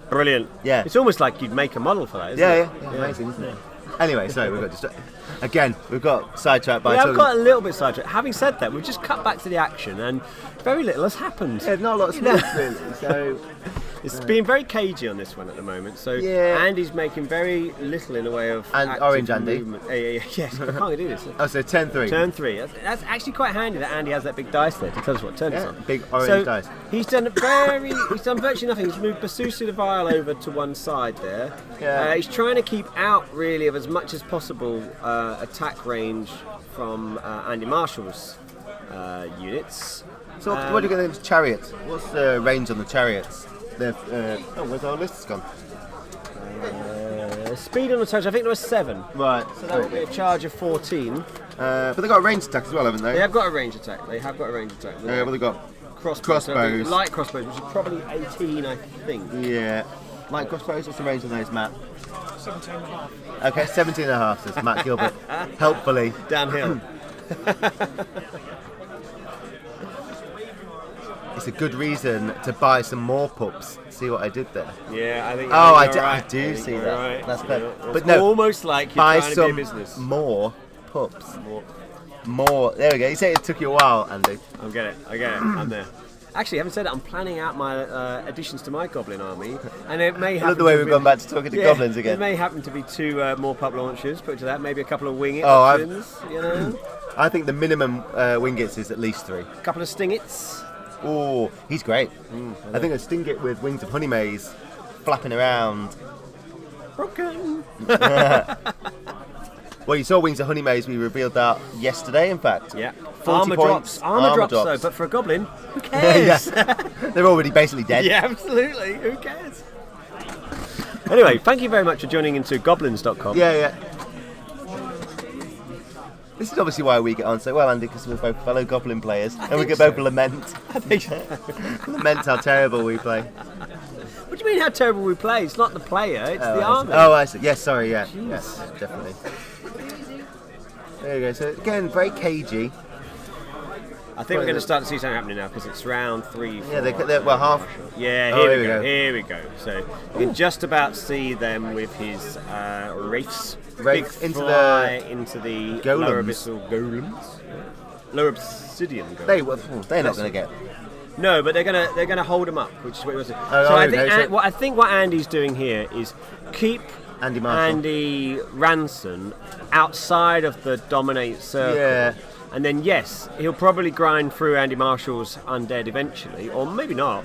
Brilliant. Yeah. It's almost like you'd make a model for that, isn't it? Yeah. Amazing, isn't it? Anyway, so we've got sidetracked by... I've got a little bit sidetracked. Having said that, we've just cut back to the action and very little has happened. Yeah, not a lot of stuff, really. So... It's being very cagey on this one at the moment. So Andy's making very little in the way of Orange Andy. Movement. Yes, I can't do this. Oh, so turn 3. Turn 3. That's actually quite handy that Andy has that big dice there to tell us what turn it's on. Big orange dice. He's done virtually nothing. He's moved Basusu the Vial over to one side there. Yeah. He's trying to keep out really of as much as possible attack range from Andy Marshall's units. So what are you going to do? Chariots? What's the range on the chariots? Where's our list gone? Speed on the touch, I think there was 7. Right. So that would be a charge of 14. But they've got a range attack as well, haven't they? They have got a range attack. Well, they've got crossbows. Light crossbows, which is probably 18, I think. Yeah. Light crossbows, what's the range on those, Matt? 17.5. Okay, 17.5, says Matt Gilbert. Helpfully. Downhill. It's a good reason to buy some more pups. See what I did there? Yeah, I think. I do see that. Right. That's perfect. Yeah, but no, almost like you're buy trying to some be a business. more pups. More. There we go. You say it took you a while, Andy. I get it. I'm there. Actually, having said that, I'm planning out my additions to my Goblin army, and it may happen. Look the way we've gone back to talking to goblins again. It may happen to be 2 more pup launchers. Put to that, maybe a couple of wing-it options. I I think the minimum wing-its is at least 3. A couple of sting-its. Oh, he's great. I think a Stingit with Wings of Honey Maze flapping around. Broken. Well, you saw Wings of Honeymaze. We revealed that yesterday, in fact. Yeah. 40 Armor points. drops. Armor drops, though, but for a goblin, who Yeah. cares? They're already basically dead. Yeah, absolutely. Who cares? Anyway, thank you very much for joining into goblins.com. Yeah. This is obviously why we get on so well, Andy, because we're both fellow Goblin players, and we can both lament how terrible we play. What do you mean how terrible we play? It's not the player, it's the army. I see. Yes, sorry, yeah. Yes, definitely. There you go. So again, very cagey. I think we're going to start to see something happening now because it's round 3, 4. Yeah, they're well half. Yeah, here we go. So you can just about see them with his wraiths. Into the golems. lower abyssal golems. Lower obsidian golems. They're not going to get. No, but they're gonna hold him up, which is what it was. So I think what Andy's doing here is keep Andy Ransom outside of the dominate circle. Yeah. And then, yes, he'll probably grind through Andy Marshall's undead eventually, or maybe not.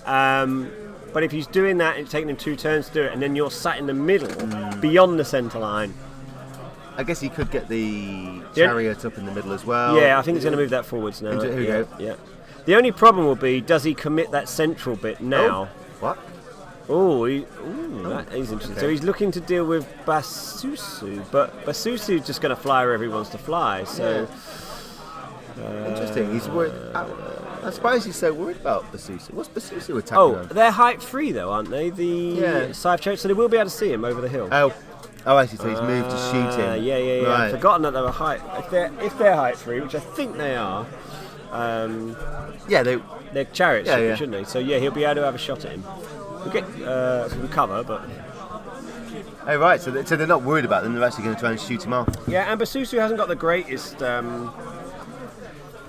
But if he's doing that, it's taking him 2 turns to do it, and then you're sat in the middle, beyond the centre line. I guess he could get the chariot up in the middle as well. Yeah, I think he's going to move that forwards now. Here we go. Yeah. The only problem will be, does he commit that central bit now? What? That is interesting. Okay. So he's looking to deal with Basusu, but Basusu's just going to fly wherever he wants to fly. So. Interesting. He's worried. I'm surprised he's so worried about Basusu. What's Basusu attacking on? They're height 3 though, aren't they? The Scythe Chariot, so they will be able to see him over the hill. Oh, I see. So he's moved to shoot him. Yeah. Right. I've forgotten that they were height. If they're height 3, which I think they are. They're chariots, shouldn't they? So he'll be able to have a shot at him. We'll get some cover, but. Oh right, so they're not worried about them. They're actually going to try and shoot him off. Yeah, and Basusu hasn't got the greatest.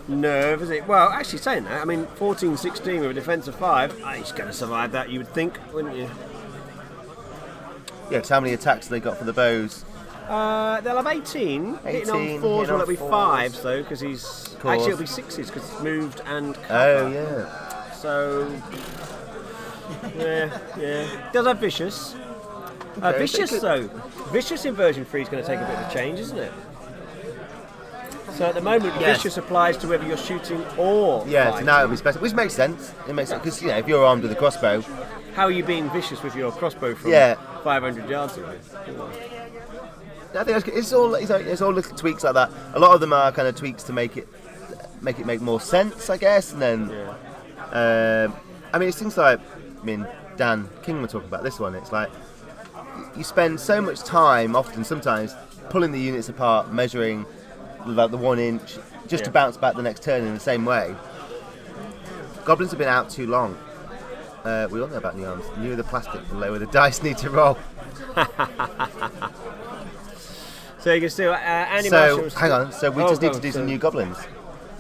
Nerve, is it? Well, actually saying that, I mean, 14-16 with a defence of 5, he's going to survive that, you would think, wouldn't you? Yeah, because how many attacks have they got for the bows? They'll have 18. Hitting on 4s, will it be 5s, though, because he's... Actually, it'll be 6s, because it's moved and cover. Oh, yeah. So... Yeah. Does have Vicious. Vicious, though. Vicious in version 3 is going to take a bit of a change, isn't it? So at the moment, Vicious applies to whether you're shooting or yeah, fighting. so now it'll be special, which makes sense. It makes sense because if you're armed with a crossbow, how are you being vicious with your crossbow from 500 yards away? I think it's all little tweaks like that. A lot of them are kind of tweaks to make it make more sense, I guess. And then, I mean, it's things like Dan King were talking about this one. It's like you spend so much time, sometimes, pulling the units apart, measuring. Like the 1 inch, just to bounce back the next turn in the same way. Goblins have been out too long. We all know about the arms. The newer the plastic, the lower the dice need to roll. So you can still Andy So Marshall's hang on. So we just need to do some new goblins.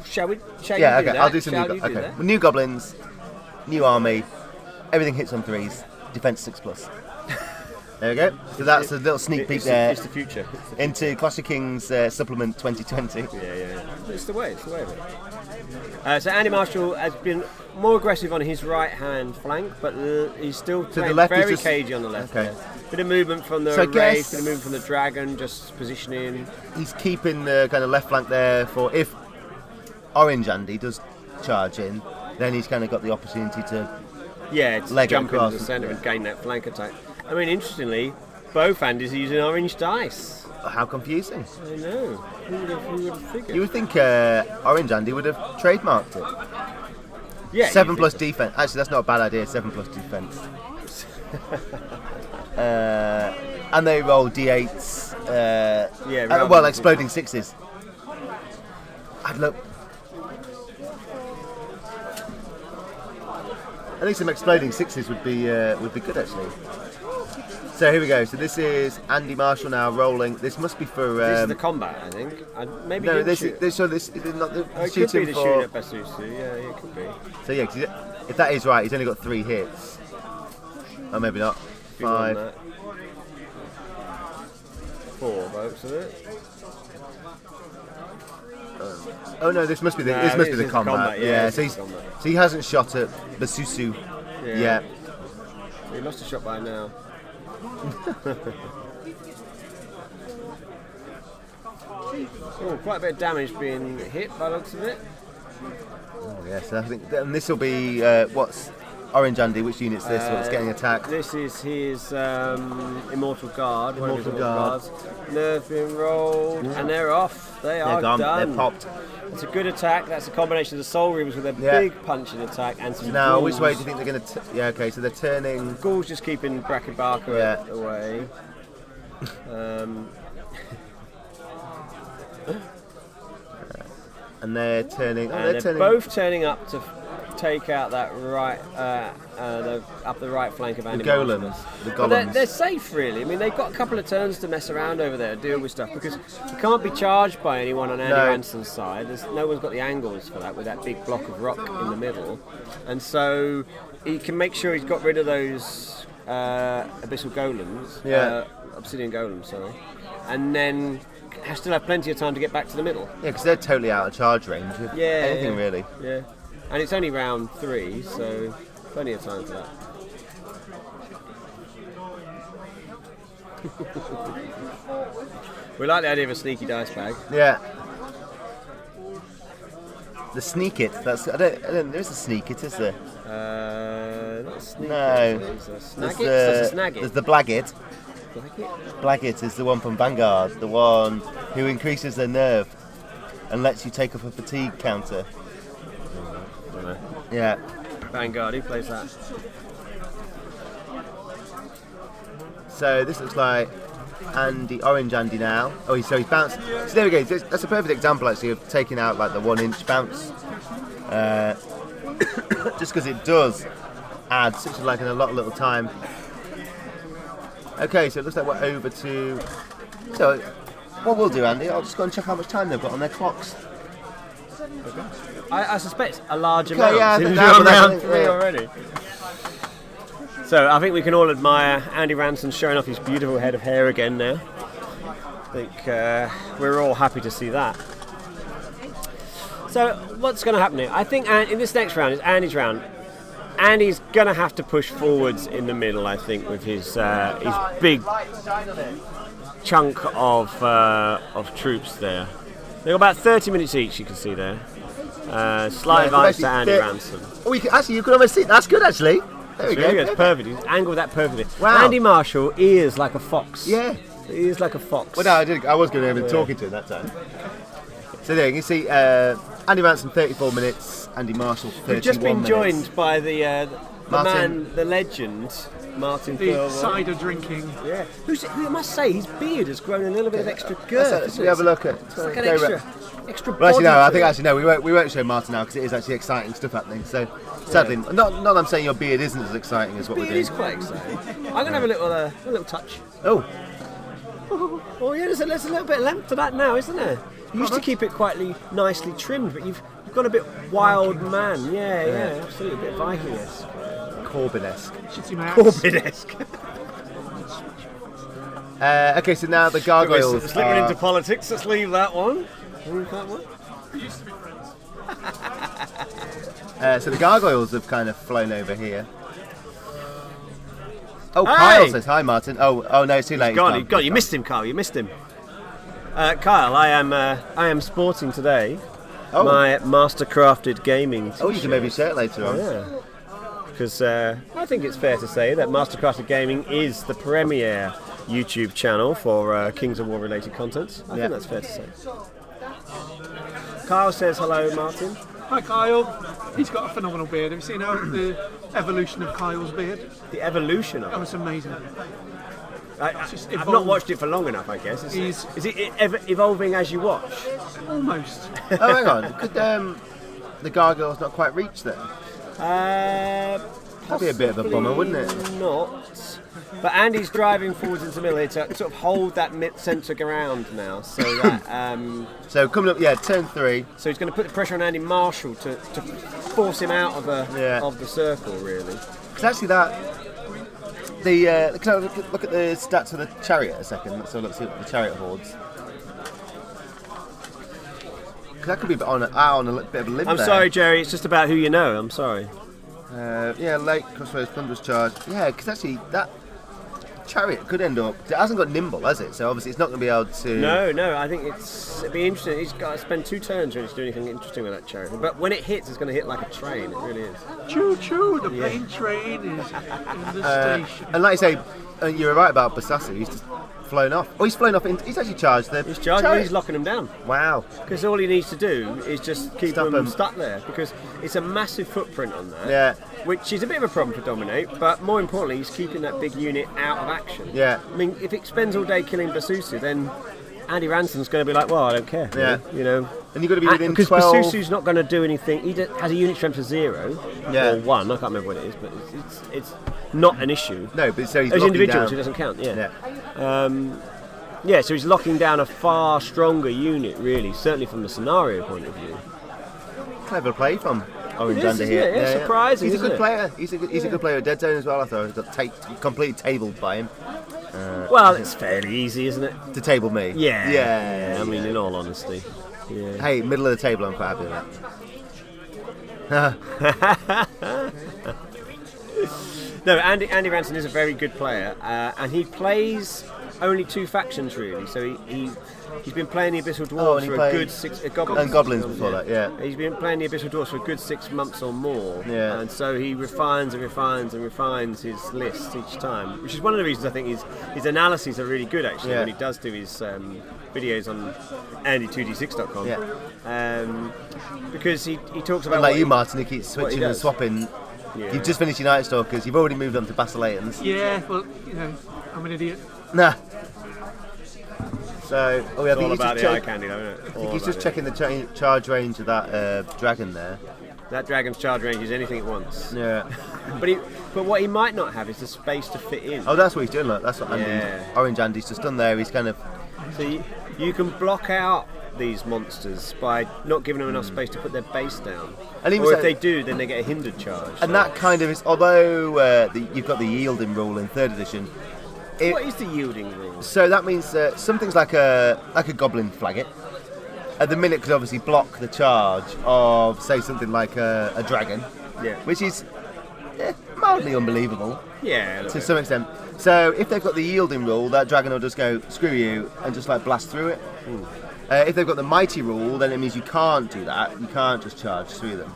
Shall we? Yeah, okay. I'll do some new. Okay, new goblins, new army. Everything hits on 3s. Defense 6+. There we go. So that's a little sneak peek there. It's the future. Into Clash of Kings Supplement 2020. Yeah. It's the way. So Andy Marshall has been more aggressive on his right-hand flank, but he's still the left very is just, cagey on the left. Okay. Yeah. Bit of movement from the Wraith, bit of movement from the Dragon, just positioning. He's keeping the kind of left flank there for if Orange Andy does charge in, then he's kind of got the opportunity to jump into the centre and gain that flank attack. I mean, interestingly, both Andys are using orange dice. How confusing. I know. Who would have figured? You would think Orange Andy would have trademarked it. Yeah. 7+ defense. Actually, that's not a bad idea. 7+ defense. And they roll d8s. Exploding 6s. I'd look. I think some exploding 6s would be good actually. So here we go. So this is Andy Marshall now rolling. This must be for. This is the combat, I think. Maybe no, this is not the it shooting could be the for. shooting at Basusu. Yeah, it could be. So yeah, 'cause if that is right, he's only got 3 hits. Or maybe not. 5. 4 votes of it. Oh no, this must be the combat. Yeah, so he hasn't shot at Basusu yet. We lost a shot by now. Oh, quite a bit of damage being hit by the looks of it. Oh, yes, I think and this will be what's Orange Andy. Which unit's this? What's getting attacked? This is his Immortal Guard. One of his Immortal Guard. Guards. Nerve being rolled, and they're off. They are gone. done. They're popped. It's a good attack. That's a combination of the Soul Reavers with a big punching attack and some Now, ghouls. which way do you think they're going to? Yeah, okay. So they're turning. Ghouls just keeping Brachiobarca away. And they're turning. They're both turning up to take out that right, up the right flank of Andy golems. Marshall. The But golems. they're safe, really. I mean, they've got a couple of turns to mess around over there, deal with stuff, because you can't be charged by anyone on Andy Ransom's side. No one's got the angles for that, with that big block of rock in the middle. And so he can make sure he's got rid of those abyssal golems, obsidian golems, sorry, and then still have plenty of time to get back to the middle. Yeah, because they're totally out of charge range. Anything really. Yeah. And it's only round 3, so plenty of time for that. We like the idea of a sneaky dice bag. Yeah. The sneak it. That's I don't. There is a sneak it, is there? Not sneak No. There's a snag it. There's There's a snag it. the Blaggit. Like it. Blaggit is the one from Vanguard, the one who increases their nerve and lets you take off a fatigue counter. Yeah. Vanguard, who plays that? So this looks like Orange Andy now. Oh, he's bounced. So there we go. That's a perfect example actually of taking out like the 1-inch bounce. Just because it does add such a a lot of little time. Okay, so it looks like we're over to. So what we'll do, Andy, I'll just go and check how much time they've got on their clocks. Okay. I suspect a large amount. Yeah, Since we're on round 3 yeah. already. So I think we can all admire Andy Ransom showing off his beautiful head of hair again now. I think we're all happy to see that. So what's going to happen here? I think in this next round is Andy's round. Andy's going to have to push forwards in the middle, I think, with his big chunk of troops there. They've got about 30 minutes each, you can see there. Slight advantage to Andy Ransom. Oh, you can almost see. That's good, actually. There we go. Really good. It's perfect. He's angled that perfectly. Wow. Andy Marshall is like a fox. Yeah. He is like a fox. Well, no, I was going to have been talking to him that time. So there you can see Andy Ransom 34 minutes, Andy Marshall 31 We've just been minutes. joined by the Martin. man, the legend, Martin The Thurwell. cider drinking. Yeah. Who I must say, his beard has grown a little bit of extra girth. So we have a look at. It's like an extra Well, actually, no. body I to think it. actually no. We won't show Martin now because it is actually exciting stuff happening. So sadly, not that I'm saying your beard isn't as exciting as what we're It doing. is quite exciting. I'm gonna have a little touch. Oh, Oh yeah, there's a little bit of length to that now, isn't there? You used to keep it quite nicely trimmed, but you've gone a bit wild man. Yeah, absolutely, a bit Viking-esque. Corbyn-esque. Should see my axe. Corbyn-esque. Okay, so now the gargoyles. Slipping are- into politics. Let's leave that one. Leave that one. We used to be friends. So the gargoyles have kind of flown over here. Oh, Hey! Kyle says hi, Martin. Oh no, it's too late. He's gone. You missed him, Kyle. You missed him. Kyle, I am sporting today my master-crafted gaming t-shirt. Oh, you can maybe share it later on. Yeah. Because I think it's fair to say that Mastercrafted Gaming is the premier YouTube channel for Kings of War related content. I think that's fair to say. Kyle says hello, Martin. Hi Kyle. He's got a phenomenal beard. Have you seen the evolution of Kyle's beard? The evolution of Oh, it. it's amazing. just I've not evolved. watched it for long enough, I guess. He's- Is it evolving as you watch? Almost. Oh, hang on. Could the gargoyles not quite reach there? That'd be a bit of a bummer, wouldn't it? Not. But Andy's driving forwards into the middle here to sort of hold that mid-centre ground now, so that So coming up, turn 3. so he's going to put the pressure on Andy Marshall to force him out of the circle, really. Because actually can I look at the stats of the chariot a second? So let's see what the chariot hordes. Because that could be on a bit of a limb I'm there. sorry, Jerry. It's just about who you know. I'm sorry. Yeah, late crossroads, thunderous charge. Yeah, because actually that chariot could end up. It hasn't got nimble, has it? So obviously it's not going to be able to. No. I think it'd be interesting. He's got to spend 2 turns really to do anything interesting with that chariot. But when it hits, it's going to hit like a train. It really is. Choo choo! The main train is in the station. And like you say, you're right about Basassu. He's just flown off. Oh, he's flown off. He's actually charged. He's charged. chariot. He's locking him down. Wow. Because all he needs to do is just keep Stop them him. stuck there. Because it's a massive footprint on that. Yeah. Which is a bit of a problem for Dominate, but more importantly, he's keeping that big unit out of action. Yeah. I mean, if it spends all day killing Basusu, then Andy Ransom's going to be like, well, I don't care. Yeah. You know. And you've got to be within because 12. Basusu's not going to do anything. He has a unit strength of 0 Yeah. or 1. I can't remember what it is, but it's not an issue. No, but so he's As locking individuals, down. it doesn't count. Yeah. Yeah. Yeah, so he's locking down a far stronger unit, really, certainly from the scenario point of view. Clever play from Orange It is, Under isn't here. it? Yeah, surprising, He's a isn't good it? player. He's a good player at Dead Zone as well. I thought he got completely tabled by him. Well, it's fairly easy, isn't it? To table me. Yeah. I mean, in all honesty. Yeah. Hey, middle of the table. I'm quite happy with that. No, Andy Ransom is a very good player, and he plays only 2 factions really. So he's been playing the Abyssal Dwarves and he for a played- good 6 goblins. And Goblins before that, yeah. He's been playing the Abyssal Dwarves for a good 6 months or more. Yeah. And so he refines and refines and refines his list each time, which is one of the reasons I think his analyses are really good actually Yeah. when he does do his videos on Andy2d6.com. Yeah. Because he talks about Like what you, he- Martin, who keeps what he switching and does. swapping. Yeah. You've just finished your Night Stalkers. You've already moved on to Basileans. Yeah, well, you know, I'm an idiot. Nah. So, I It's think all he's about just the eye check- candy, though, isn't it? I think he's just checking the charge range of that dragon there. That dragon's charge range is anything it wants. Yeah. But what he might not have is the space to fit in. Oh, that's what he's doing. Look, that's what Yeah. Orange Andy's just done there. He's kind of. So you can block out these monsters by not giving them enough space to put their base down. And even Or so- if they do, then they get a hindered charge. And that kind of is. Although you've got the yielding rule in 3rd edition. What is the yielding rule? So that means some things like a goblin flag it. At the minute could obviously block the charge of, say, something like a dragon, Yeah. which is mildly unbelievable Yeah. to some extent. So if they've got the yielding rule, that dragon will just go screw you and just like blast through it. If they've got the mighty rule, then it means you can't do that. You can't just charge through them.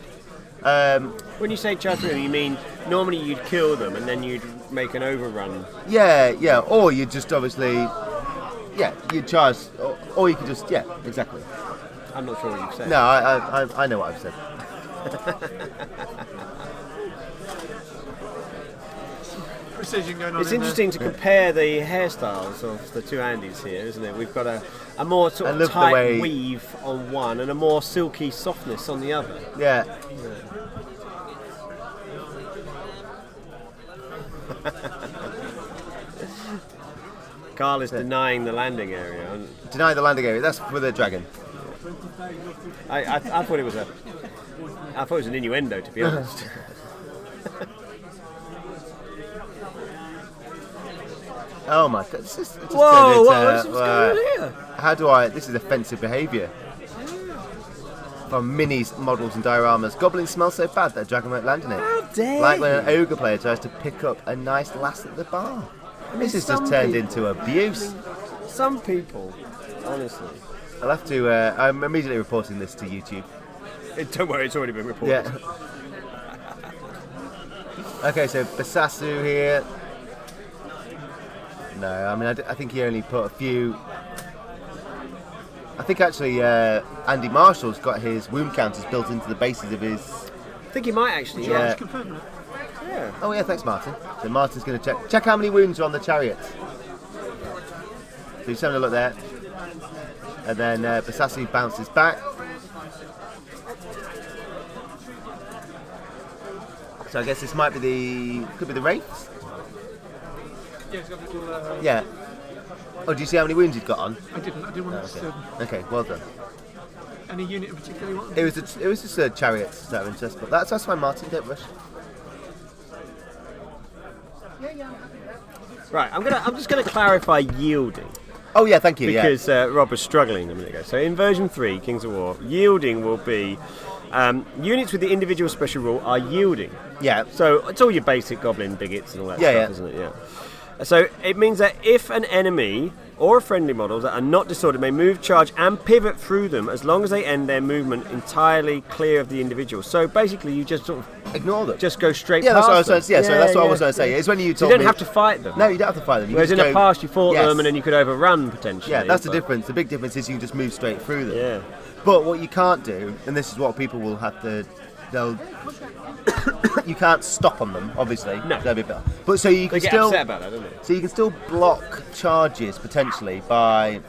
When you say charge through, you mean normally you'd kill them and then you'd make an overrun. Yeah. Or you just obviously, you charge, or you could just, exactly. I'm not sure what you've said. No, I know what I've said. Precision going on. It's in interesting to compare the hairstyles of the 2 Andys here, isn't it? We've got a more sort I of love the tight way- weave on one and a more silky softness on the other. Yeah. Carl is denying the landing area. And Deny the landing area. That's with a dragon. I thought it was an innuendo, to be honest. Oh my god! It's just Whoa! turned What's into, going on here? How do I? This is offensive behaviour. From minis, models, and dioramas. Goblins smell so bad that a dragon won't land in it. How dare Like when an you. ogre player tries to pick up a nice lass at the bar. This has some just turned people- into abuse. Some people, honestly. I'll have to. I'm immediately reporting this to YouTube. Don't worry, it's already been reported. Yeah. Okay, so Basassu here. No, I mean I think he only put a few. I think actually Andy Marshall's got his wound counters built into the bases of his. I think he might actually. Yeah. Just confirm that. Yeah. Oh yeah, thanks Martin. So Martin's going to check how many wounds are on the chariot. So he's having a look there, and then Basassu bounces back. So I guess this might be could be the wraiths. Yeah, it's got a little. Yeah. Oh, do you see how many wounds he's got on? I didn't want to. Okay, well done. Any unit in particular you want? It was just a chariot out of interest, but that's fine, Martin. Don't rush. Right, I'm just gonna clarify yielding Oh yeah, thank you. because Rob was struggling a minute ago. So in version 3, Kings of War, yielding will be Units with the individual special rule are yielding. Yeah. So it's all your basic goblin bigots and all that Yeah, stuff, yeah. isn't it? Yeah. So it means that if an enemy or a friendly model that are not disordered may move, charge, and pivot through them as long as they end their movement entirely clear of the individual. So basically, you just sort of Ignore them. just go straight Yeah, past that's what I was them. trying to say. Yeah, so that's what I was going to say. It's when you So told you don't me have to fight them. No, you don't have to fight them. You Whereas in just the go- past, you fought Yes. them and then you could overrun potentially. Yeah, that's the but- difference. The big difference is you can just move straight through them. Yeah. But what you can't do, and this is what people will have to, they'll, you can't stop on them, obviously. No. They'll be better. But so you They can get still, upset about that, don't they? so you can still block charges potentially by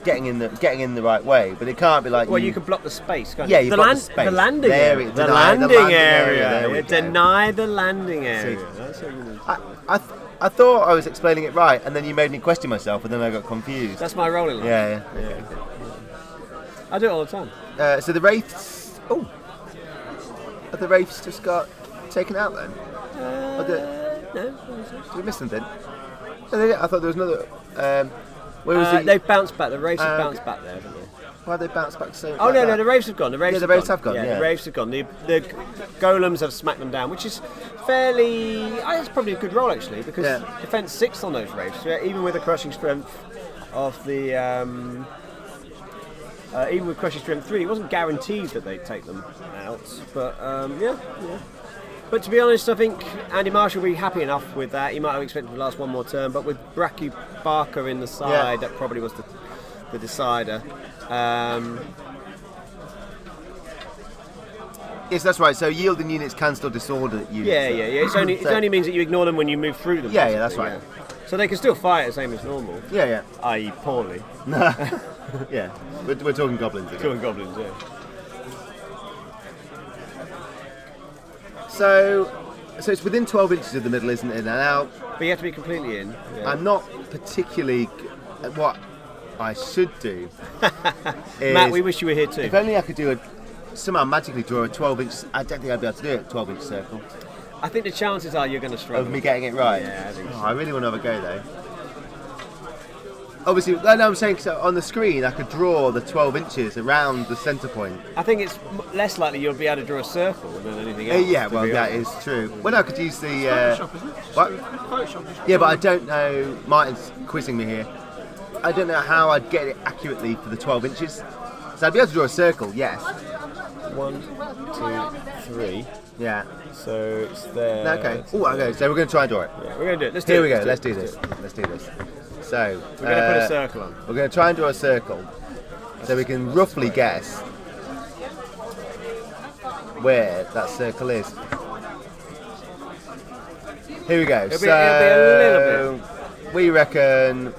getting in the right way. But it can't be like. Well, you can block the space, can't Yeah, you? you the block the space. The landing There area. it- The deny the landing landing area. area, there we Yeah, go. deny the landing area. That's what you need. I thought I was explaining it right, and then you made me question myself, and then I got confused. That's my rolling line. Yeah. I do it all the time. So the wraiths. Oh, have the wraiths just got taken out then? No. Did we miss something? No, I thought there was another. Where was it? They've bounced back. The Wraiths have okay. bounced back there, haven't they? Why they bounced back so? Oh like no, that? the Wraiths have gone. The Wraiths, Yeah, the Wraiths have gone, yeah. the Wraiths have gone. The golems have smacked them down, which is fairly. It's probably a good roll actually, because Yeah. defense 6 on those Wraiths, even with the crushing strength of the. Even with crushing strength 3, it wasn't guaranteed that they'd take them out, but yeah. But to be honest, I think Andy Marshall will be happy enough with that. He might have expected to last one more turn, but with Bracky Barker in the side, that probably was the decider. Yes, that's right. So yielding units can still disorder units. Yeah. It only means that you ignore them when you move through them. Yeah, that's basically, right. So they can still fight the same as normal, Yeah. i.e. poorly. Yeah. We're talking goblins again. Killing goblins, yeah. So it's within 12 inches of the middle, isn't it? Now, But you have to be completely in. Yeah. I'm not particularly. What I should do is. Matt, we wish you were here too. If only I could somehow magically draw a 12 inch. I don't think I'd be able to do it. 12 inch circle I think the chances are you're going to struggle. of me getting it right. Yeah, I think so. I really want to have a go though. Obviously, no, I'm saying so on the screen I could draw the 12 inches around the centre point. I think it's less likely you'll be able to draw a circle than anything else. Yeah, to well, be that honest. is true. Well, no, I could use the. Photoshop, isn't it? What? Photoshop. Yeah, but I don't know. Martin's quizzing me here. I don't know how I'd get it accurately for the 12 inches. So I'd be able to draw a circle, yes. 1, 2, 3. Yeah. So it's there. Okay. Oh, okay. So we're going to try and draw it. Yeah, we're going to do it. Let's do Here it. we go. Let's do this. Let's do this. So We're going to put a circle on. We're going to try and draw a circle, so we can roughly guess where that circle is. Here we go. It'll be a little we reckon.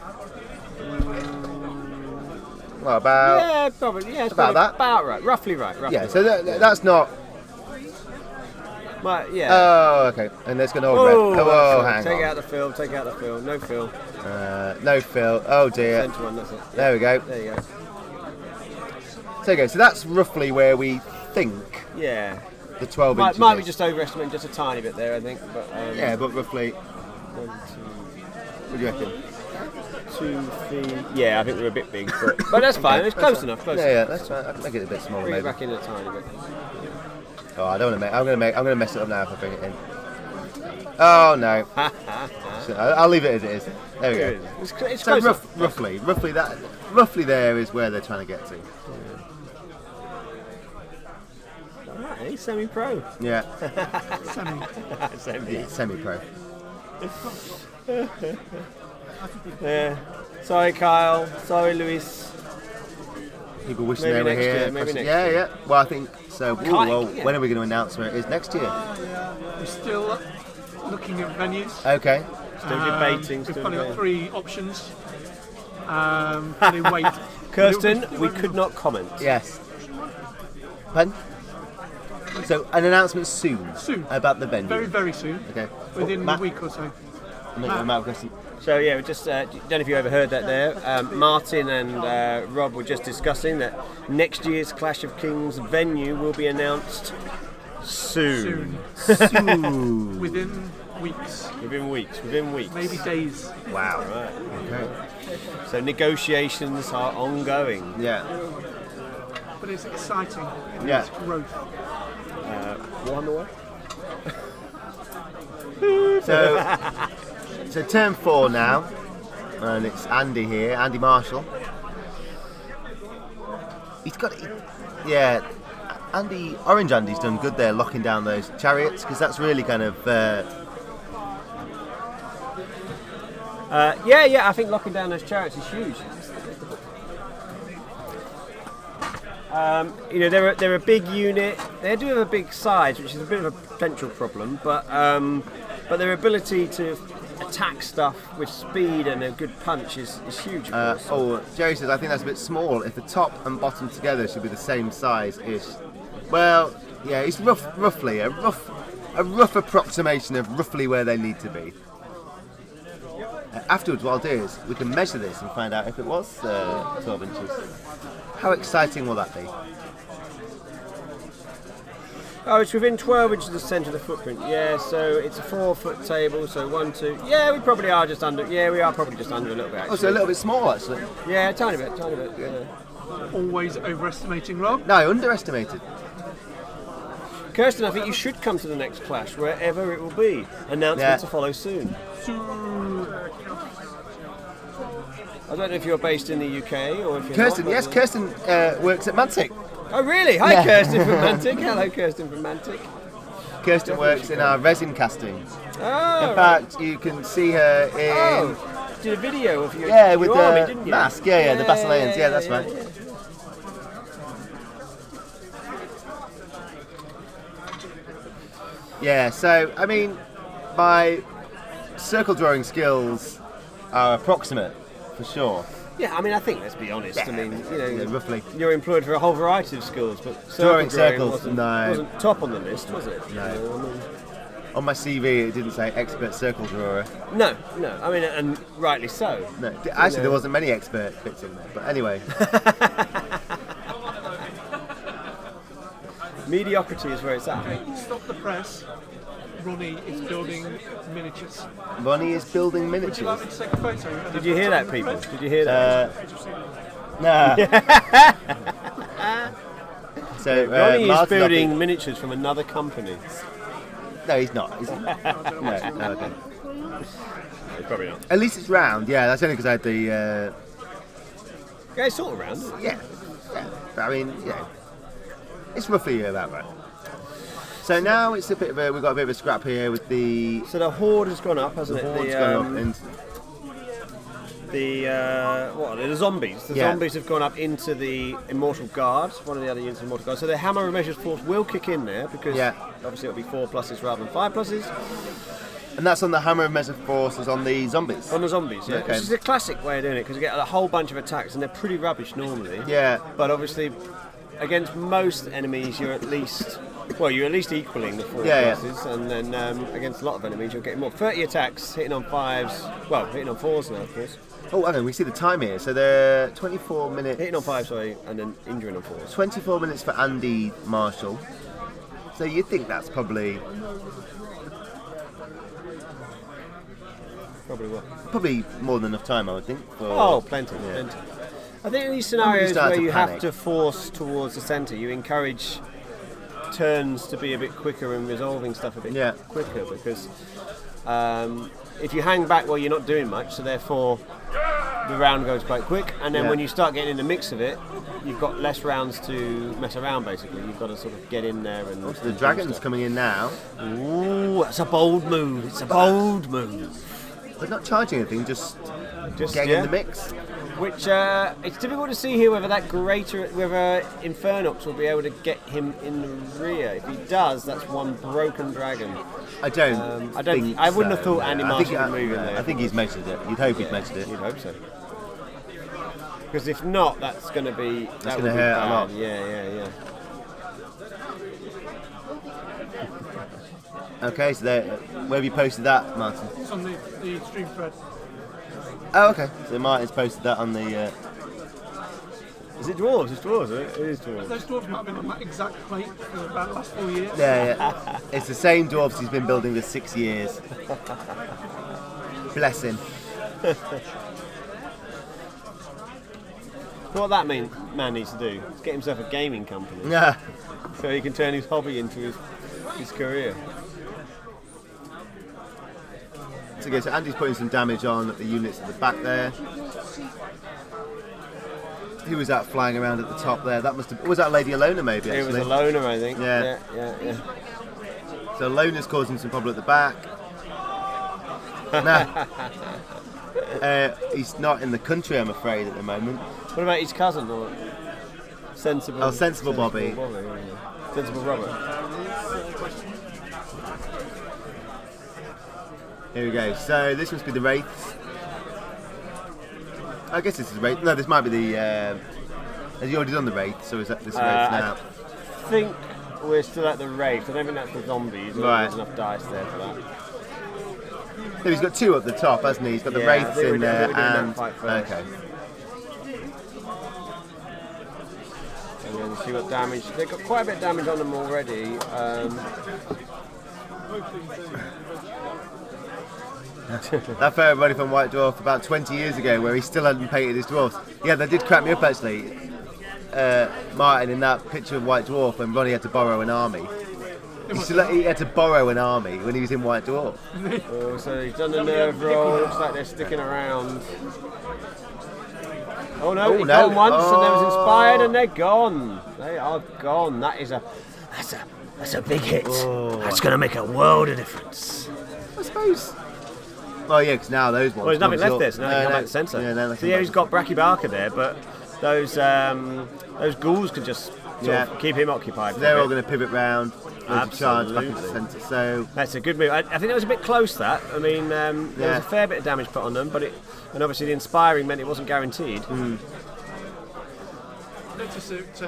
Well, about. Yeah, probably. Yeah, it's about probably that. About right. Roughly right. Roughly Yeah. So that's not. Right, yeah. Oh, okay. And that's going to hold red. Oh, hang take on. out the fill. Take out the fill. No fill. No fill. Oh dear. Centre one. That's it. There we go. There you go. So there you go. So that's roughly where we think Yeah. the 12 inches Might be is. just overestimating just a tiny bit there, I think. But Yeah, but roughly. 1, What do you reckon? 2, 2, 3. Yeah, I think they're a bit big, but that's fine. It's close enough. Close Yeah, enough. that's right. I can make it a bit smaller, Bring it maybe. back in a tiny bit. Oh, I don't want to make. I'm gonna mess it up now if I bring it in. Oh no. So, I'll leave it as it is. There we go. It's So close. roughly there is where they're trying to get to. Alright, semi-pro. Yeah. Semi. Yeah, semi-pro. Yeah. Sorry, Kyle. Sorry, Luis. People wishing Maybe they were next here. year, maybe next yeah, year. yeah. Well, I think so. Ooh, Can't- well, yeah. when are we going to announce where it is next year? We're still looking at venues. Okay. Still debating. We've Still probably got debating. 3 options. They wait. Kirsten, we could not comment. Yes. Pardon? So an announcement soon. Soon. About the venue. Very, very soon. Okay. Within Matt, a week or so. Matt, question. So yeah, we just don't know if you overheard that there. Martin and Rob were just discussing that next year's Clash of Kings venue will be announced soon. Soon. Within weeks. Within weeks. Maybe days. Wow. Right. Okay. So negotiations are ongoing. Yeah. but it's exciting in Yeah. its growth. Warhammer So turn 4 now, and it's Andy here, Andy Marshall. He's got, Orange Andy's done good there, locking down those chariots, because that's really kind of. I think locking down those chariots is huge. They're a big unit. They do have a big size, which is a bit of a potential problem. But their ability to attack stuff with speed and a good punch is huge. Jerry says I think that's a bit small. If the top and bottom together should be the same size-ish. Well, yeah, it's roughly a rough approximation of roughly where they need to be. Afterwards, what I'll do is we can measure this and find out if it was 12 inches. How exciting will that be? Oh, it's within 12 inches of the centre of the footprint. Yeah, so it's a 4-foot table. So 1, 2. Yeah, we probably are just under. Yeah, we are probably just under a little bit. Actually. Oh, so a little bit small actually. Yeah, a tiny bit. Yeah. Always overestimating, Rob. No, I underestimated. Kirsten, I think you should come to the next clash, wherever it will be. Announcement to follow soon. I don't know if you're based in the UK or if you're Kirsten, not. yes, Kirsten works at Mantic. Oh, really? Hi, Kirsten from Mantic. Hello, Kirsten from Mantic. Kirsten works in our resin casting. Oh, In fact, you can see her in... did a video of you. with your the army, didn't you? mask. Yeah, the Basileans. Yeah, that's right. Yeah, so, I mean, my circle drawing skills are approximate, for sure. Yeah, I mean, I think, let's be honest, I mean, roughly. you're employed for a whole variety of skills, but Drawing circle circles, wasn't top on the list, was it? No. On my CV, it didn't say expert circle drawer. No, I mean, and rightly so. No, actually, there wasn't many expert bits in there, but anyway. Mediocrity is where it's at. Stop the press. Ronnie is building miniatures. Ronnie is building Would you like miniatures. me to take a photo? Did you hear that, people? Did you hear that? Nah. So Ronnie is Martin building miniatures from another company. No, he's not. Is he? No, okay. Probably not. At least it's round. Yeah, that's only because I had the. Yeah, it's sort of round. Yeah. But I mean, it's roughly about right. So now it's a bit of we've got a bit of a scrap here with the. So the horde has gone up, hasn't it? Horde's gone up and the zombies. The zombies have gone up into the Immortal Guard, one of the other units of Immortal Guard. So the Hammer of Measures Force will kick in there because obviously it'll be 4 pluses rather than 5 pluses. And that's on the Hammer of Measure Forces on the zombies. On the zombies, yeah. Okay. Which is a classic way of doing it because you get a whole bunch of attacks and they're pretty rubbish normally. Yeah. But obviously, against most enemies, you're at least equaling the 4 pluses, and then against a lot of enemies, you're getting more. 30 attacks, hitting on 5s, well, hitting on 4s now, of course. Oh, I know. We see the time here. So they're 24 minutes. Hitting on 5, sorry, and then injuring on 4s. 24 minutes for Andy Marshall. So you'd think that's probably What? probably more than enough time, I would think. Plenty. I think in these scenarios start where to you panic. have to force towards the centre, you encourage turns to be a bit quicker and resolving stuff a bit quicker because if you hang back while you're not doing much, so therefore the round goes quite quick, and then when you start getting in the mix of it, you've got less rounds to mess around basically. You've got to sort of get in there and... The dragon's coming in now. Ooh, that's a bold move. It's a bold move. They're not charging anything, just getting in the mix. Which it's difficult to see here whether Infernox will be able to get him in the rear. If he does, that's one broken dragon. I wouldn't have thought Andy Marshall would move in there. I think he's measured it. You'd hope he's measured it. You'd hope so. Because if not, that's going to be... That's going to hurt a lot. Yeah. Okay, so where have you posted that, Martin? It's on the stream thread. Oh, okay. So Martin's posted that on the... Is it dwarves? It's dwarves, isn't it? It is dwarves. Those dwarves might have been on that exact plate for about the last 4 years. Yeah. It's the same dwarves he's been building for 6 years. Bless him. What that man needs to do is get himself a gaming company. Yeah. So he can turn his hobby into his career. So Andy's putting some damage on at the units at the back there. Who was that flying around at the top there? That was that Lady Alona maybe, actually? It was Alona, I think. Yeah. Yeah. So Alona's causing some problem at the back. Nah. He's not in the country, I'm afraid, at the moment. What about his cousin? Or Sensible? Oh, Sensible Bobby. Sensible Robert. Here we go. So this must be the Wraiths. I guess this is Wraith. No, this might be the... has he already done the Wraith? So is that this Wraith now? I think we're still at the Wraith. I don't think that's the zombies. Right. There's enough dice there for that. No, he's got two up the top, hasn't he? He's got the Wraiths in there and... Okay. And then see what damage... They've got quite a bit of damage on them already. That photo running from White Dwarf about 20 years ago where he still hadn't painted his dwarfs. Yeah, that did crack me up actually. Martin, in that picture of White Dwarf when Ronnie had to borrow an army. He had to borrow an army when he was in White Dwarf. Oh, so he's done the nerve roll. Looks like they're sticking around. Oh no, he's gone once and they was inspired and they're gone. They are gone. That's a big hit. Oh. That's going to make a world of difference. I suppose. Oh yeah, because now those ones... Well, there's nothing left there, so now they come back to the centre. Yeah, he's got Bracky Barker there, but those ghouls could just sort of keep him occupied. They're all going to pivot round, charge back into the Absolutely. centre. So That's a good move. I think that was a bit close. That I mean, there was a fair bit of damage put on them, and obviously the inspiring meant it wasn't guaranteed. Notice that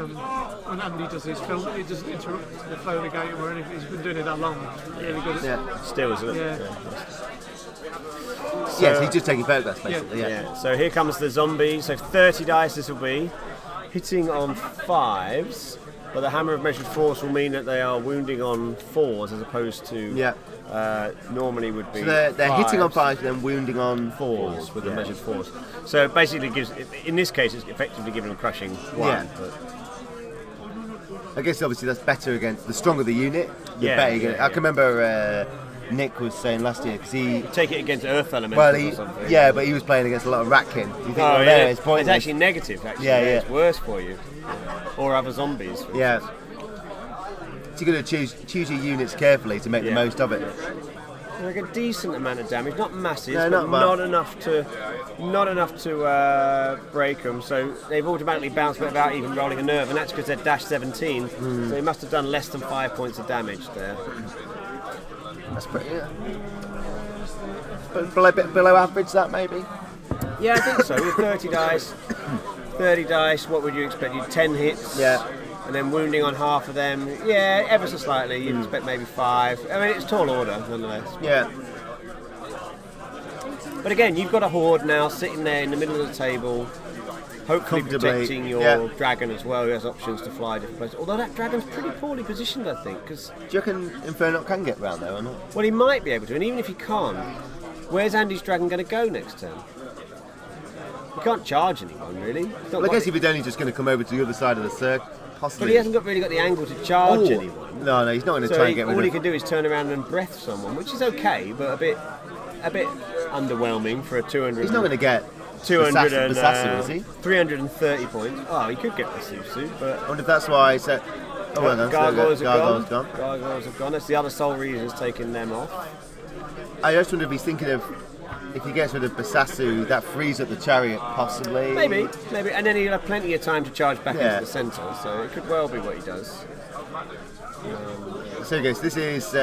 when Andy does his film, he doesn't interrupt the flow of the game or anything. He's been doing it that long. He's really good at Still, isn't it? Yeah. yes, he's just taking photographs basically. Yeah. So here comes the zombie. So 30 dice this will be, hitting on 5s, but the hammer of measured force will mean that they are wounding on 4s as opposed to normally would be. So they're hitting on 5s. 5s and then wounding on 4s with the measured force. So it basically gives, in this case, it's effectively giving them crushing 1. Yeah. But I guess obviously that's better against the stronger the unit. The better you get. I can remember Nick was saying last year because he take it against earth elementals or something. Yeah, but he was playing against a lot of Ratkin. You think, it's pointless. It's actually negative. Actually, it's worse for you, or other zombies. For instance. So you've got to choose your units carefully to make the most of it. Like a decent amount of damage, not massive, no, but not enough to break them. So they've automatically bounced without even rolling a nerve, and that's because they're dash 17. So they must have done less than 5 points of damage there. That's pretty. Below average, that maybe. Yeah, I think so. With 30 dice, what would you expect? You'd 10 hits. Yeah. And then wounding on half of them, ever so slightly. You'd expect maybe 5. I mean, it's tall order nonetheless. Yeah. But again, you've got a horde now sitting there in the middle of the table, hopefully protecting your dragon as well, who has options to fly different places. Although that dragon's pretty poorly positioned, I think. Cause, do you reckon Inferno can get round there or not? Well, he might be able to, and even if he can't, where's Andy's dragon going to go next turn? He can't charge anyone, really. Well, I guess if he's only just going to come over to the other side of the circle. Possibly. But he hasn't really got the angle to charge anyone. No, he's not going to try and get rid of. All he can do is turn around and breath someone, which is okay, but a bit underwhelming for a 200. He's not going to get 200 Basassu, is he? 330 points. Oh, he could get the Susu, but I wonder if that's why I said. Oh, well done. Gargoyles have gone. Gargoyles have gone. That's the other sole reason it's taking them off. I just wonder if he's thinking of. If he gets rid of Basassu, that frees up the chariot, possibly. Maybe, and then he'll have plenty of time to charge back into the centre, so it could well be what he does. So, guys, this is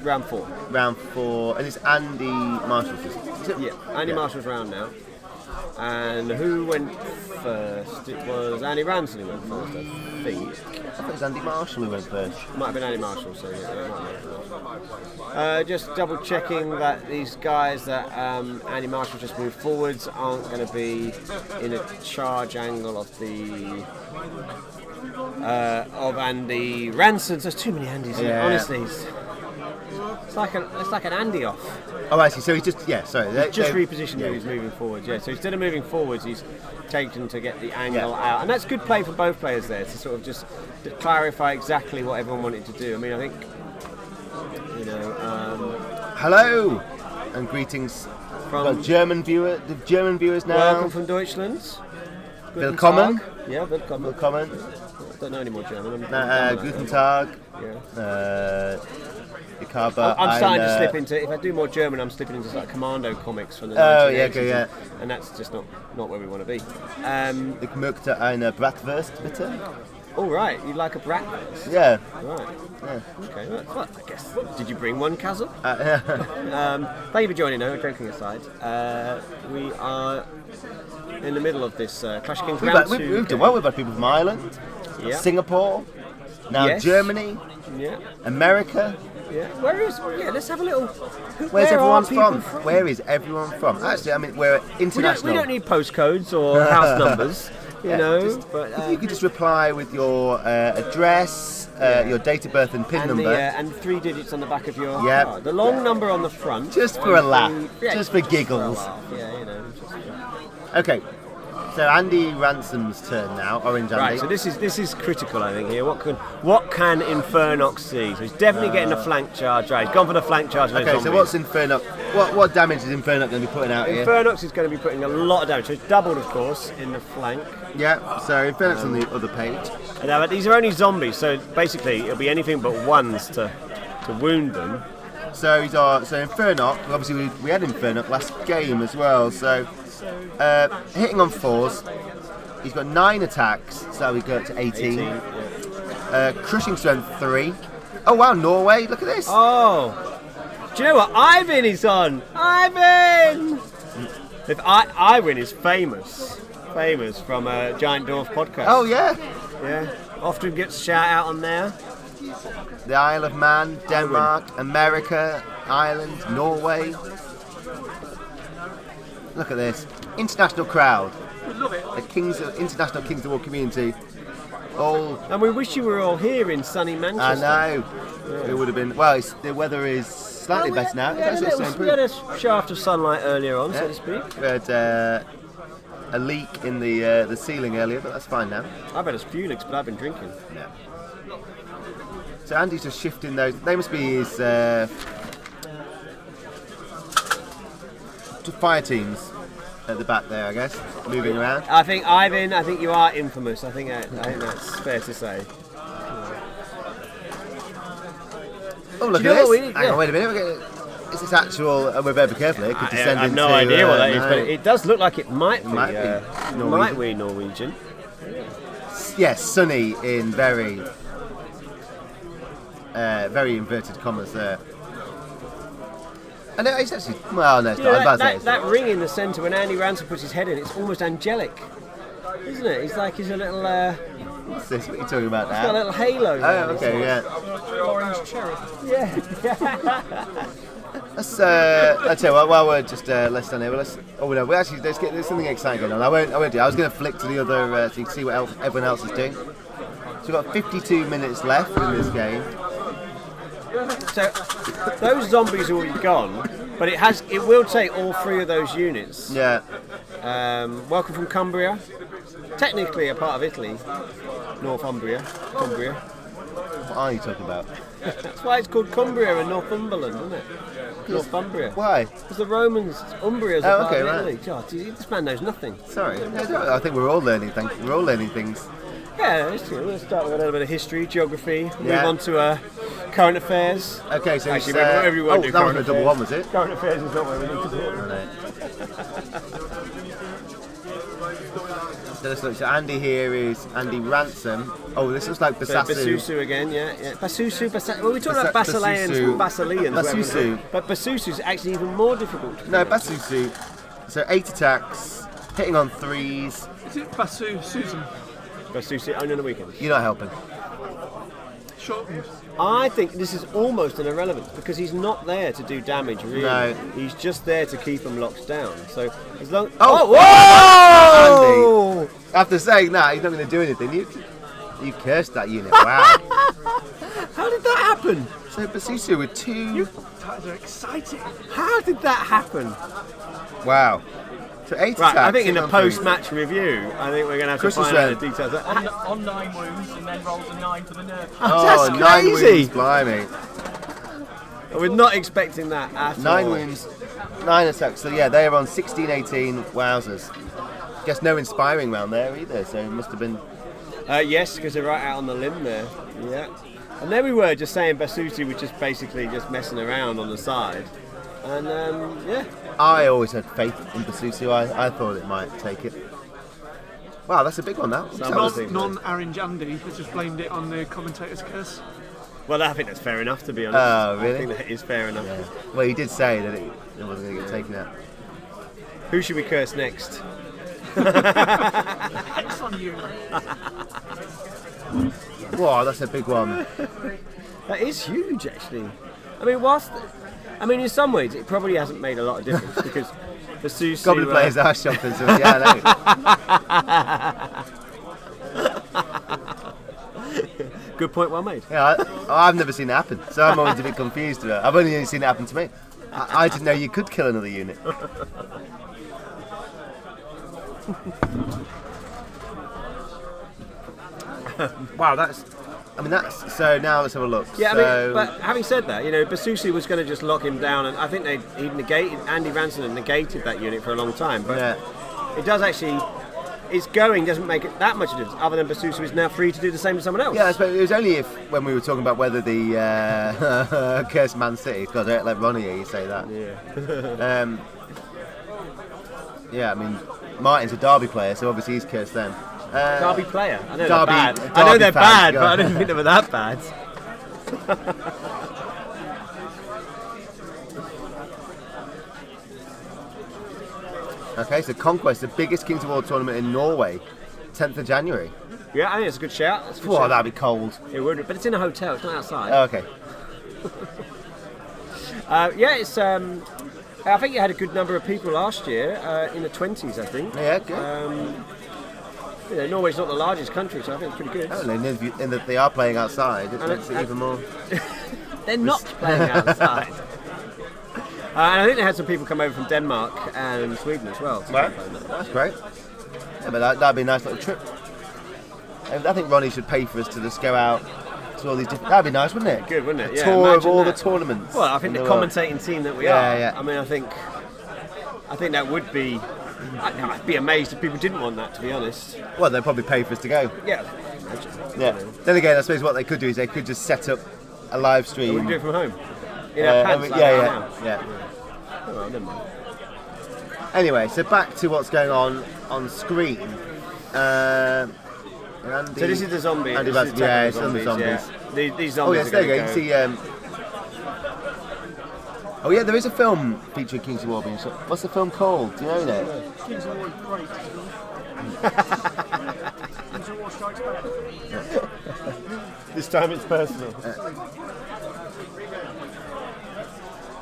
round 4. Round 4, and it's Andy Marshall's. Is it? Yeah, Andy Marshall's round now. And who went first? It was Andy Ransom who went first, I think. I thought it was Andy Marshall who went first. It might have been Andy Marshall, so just double checking that these guys that Andy Marshall just moved forwards aren't going to be in a charge angle of the of Andy Ransom. There's too many Andys here, honestly. It's like an Andy off. Oh, I see. So he's just Repositioned when he's moving forwards. Yeah. So instead of moving forwards, he's taken to get the angle out, and that's good play for both players there to sort of just to clarify exactly what everyone wanted to do. I mean, I think hello and greetings from German viewers now. Welcome from Deutschland. Willkommen. Yeah, willkommen. Willkommen. I don't know any more German. Guten Tag. Yeah. I'm starting to slip into. If I do more German, I'm slipping into like commando comics from the 1980s, and that's just not where we want to be. Ich möchte eine Bratwurst, bitte. All right, you like a bratwurst? Yeah. Right. Yeah. Okay. Well, I guess. Did you bring one, Kazal? Yeah. Thank you for joining. No, joking aside, we are in the middle of this Clash of Kings round 2. We've done well. We've had people from Ireland, Singapore, now Germany, America. Yeah. Let's have a little. Where's everyone from? Where is everyone from? Actually, I mean, we're international. We don't need postcodes or house numbers, you know. But if you could just reply with your address, your date of birth and PIN number, and 3 digits on the back of your card. The long number on the front. Just for a laugh, just for giggles. Yeah, you know. Okay. So Andy Ransom's turn now, Orange Andy. Right, so this is critical, I think. Here, what can Infernox see? So he's definitely getting a flank charge. Right, he's gone for the flank charge. Okay, so what's Infernox? What damage is Infernox going to be putting out here? Infernox is going to be putting a lot of damage. So it's doubled, of course, in the flank. Yeah. So Infernox on the other page. Now, but these are only zombies, so basically it'll be anything but ones to wound them. So Infernox. Obviously, we had Infernox last game as well. So. Hitting on 4s, he's got 9 attacks, so we go up to 18. Crushing strength 3. Oh wow, Norway! Look at this. Oh, do you know what Ivan is on? Ivan. If Ivan is famous from a Giant Dwarf podcast. Oh yeah. Often gets shout out on there. The Isle of Man, Denmark, America, Ireland, Norway. Look at this. International crowd. Love it. The international Kings of War community. And we wish you were all here in sunny Manchester. I know. Yeah. It would have been. Well, the weather is slightly better now. We had a shaft of sunlight earlier on, so to speak. We had a leak in the ceiling earlier, but that's fine now. I've had a few leaks, but I've been drinking. Yeah. So Andy's just shifting those. They must be his fire teams at the back there, I guess, moving around. I think Ivan, you are infamous. I think that's fair to say. Oh, look at this! Hang on, wait a minute. Is this actual? We better be careful. It could descend I have no idea what that is, but it does look like it might be Norwegian. Yes, sunny in very inverted commas there. And it's actually, well, no, it's not. That ring in the centre when Andy Ransom puts his head in, it's almost angelic, isn't it? He's a little. What's this? What are you talking about now? He's got a little halo. Oh, okay, yeah. Orange cherry. Yeah. Let's. I tell you what. While we're just less than here, let's get. There's something exciting going on. I won't do. I was going to flick to the other so you can see what everyone else is doing. So we've got 52 minutes left in this game. So those zombies are already gone, but it will take all 3 of those units. Yeah. Welcome from Cumbria, technically a part of Italy, Northumbria. Cumbria. What are you talking about? That's why it's called Cumbria and Northumberland, isn't it? Northumbria. Why? Because the Romans, Umbria's a part of Italy. God, this man knows nothing. Sorry. I think we're all learning things. Yeah, we'll start with a little bit of history, geography, move on to current affairs. Okay, so actually, everyone do that current was a double one, was it? Current affairs is not where we need to do it. So let's look. So Andy here is Andy Ransom. Oh, this looks like Basasu. Basusu again, yeah. Basusu. Well, we talked about Basileans and Basileans. Basusu. But Basusu's actually even more difficult. No, Basusu. So 8 attacks, hitting on 3s. Is it Basu Susan? Basusu only on the weekends. You're not helping. Shortened. I think this is almost an irrelevance because he's not there to do damage, really. No. He's just there to keep them locked down. So as long. Whoa! Andy, after saying that, he's not going to do anything. You cursed that unit. Wow. How did that happen? So Basusu with 2 titles are exciting. How did that happen? Wow. So 8 Right, attacks. I think in the 6 on 3. post-match review, I think we're going to have Christmas to find out round. the details. On 9 wounds and then rolls a 9 for the nerve. Oh, That's 9 crazy. wounds, blimey. We're not expecting that at 9 all. wounds, 9 attacks. So yeah, they are on 16-18. Wowzers. Guess no inspiring round there either. So it must have been. Yes, because they're right out on the limb there. Yeah. And there we were just saying Basusi was just basically just messing around on the side. And yeah. I always had faith in Basusu. I thought it might take it. Wow, that's a big one. That. Some That of was- the things. Non-Orange Andy has just blamed it on the commentator's curse. Well, I think that's fair enough, to be honest. Oh, really? I think that is fair enough. Yeah. Well, he did say that it wasn't going to get taken out. Who should we curse next? It's on you. Wow, that's a big one. That is huge, actually. I mean, in some ways, it probably hasn't made a lot of difference because Basusi. Goblin players are shoppers. So yeah, I know. Good point, well made. Yeah, I've never seen it happen, so I'm always a bit confused about it. I've only seen it happen to me. I didn't know you could kill another unit. Wow, that's. So now let's have a look. Yeah, so, I mean, but having said that, Basusi was going to just lock him down, and I think Andy Ransom had negated that unit for a long time. But yeah. it does actually. Its going doesn't make it that much of a difference, other than Basusi is now free to do the same to someone else. Yeah, I suppose it was only when we were talking about whether the cursed Man City. God, I don't let Ronnie hear you say that. Yeah. Yeah, I mean, Martin's a Derby player, so obviously he's cursed then. Derby player. I know Derby- they're bad. Derby I know they're fans, bad, go but I on. didn't think they were that bad. Okay, so Conquest, the biggest Kings of War tournament in Norway, 10th of January. Yeah, I think it's a good shout. It's a good Whoa, shout. that'd be cold. It would, but it's in a hotel. It's not outside. Oh, okay. Yeah, it's. I think you had a good number of people last year in the 20s. I think. Yeah, good. Norway's not the largest country, so I think it's pretty good. Oh, in that they are playing outside, it makes it even more. They're not playing outside. And I think they had some people come over from Denmark and Sweden as well. That's great. Yeah, but that'd be a nice little trip. I think Ronnie should pay for us to just go out to all these different. That'd be nice, wouldn't it? Good, wouldn't it? A Yeah, tour of imagine all that. the tournaments. Well, I think the in world. commentating team that we Yeah, are. yeah. I mean, I think that would be. I'd be amazed if people didn't want that, to be honest. Well, they'd probably pay for us to go. Yeah. Yeah. Then again, I suppose what they could do is they could just set up a live We stream. can do it from home. In our pants, like we are now. yeah. Oh, well, never mind. Anyway, so back to what's going on screen. Andy, So this is the zombie. Andy this is Bass- the yeah, attack it's of on the zombies. Yeah. These Oh zombies yes, are there you go. going You to can see. Oh yeah, there is a film featuring Kings of War being shot. What's the film called? Do you know that? Kings of War is great. Kings of War Strikes Back. This time it's personal.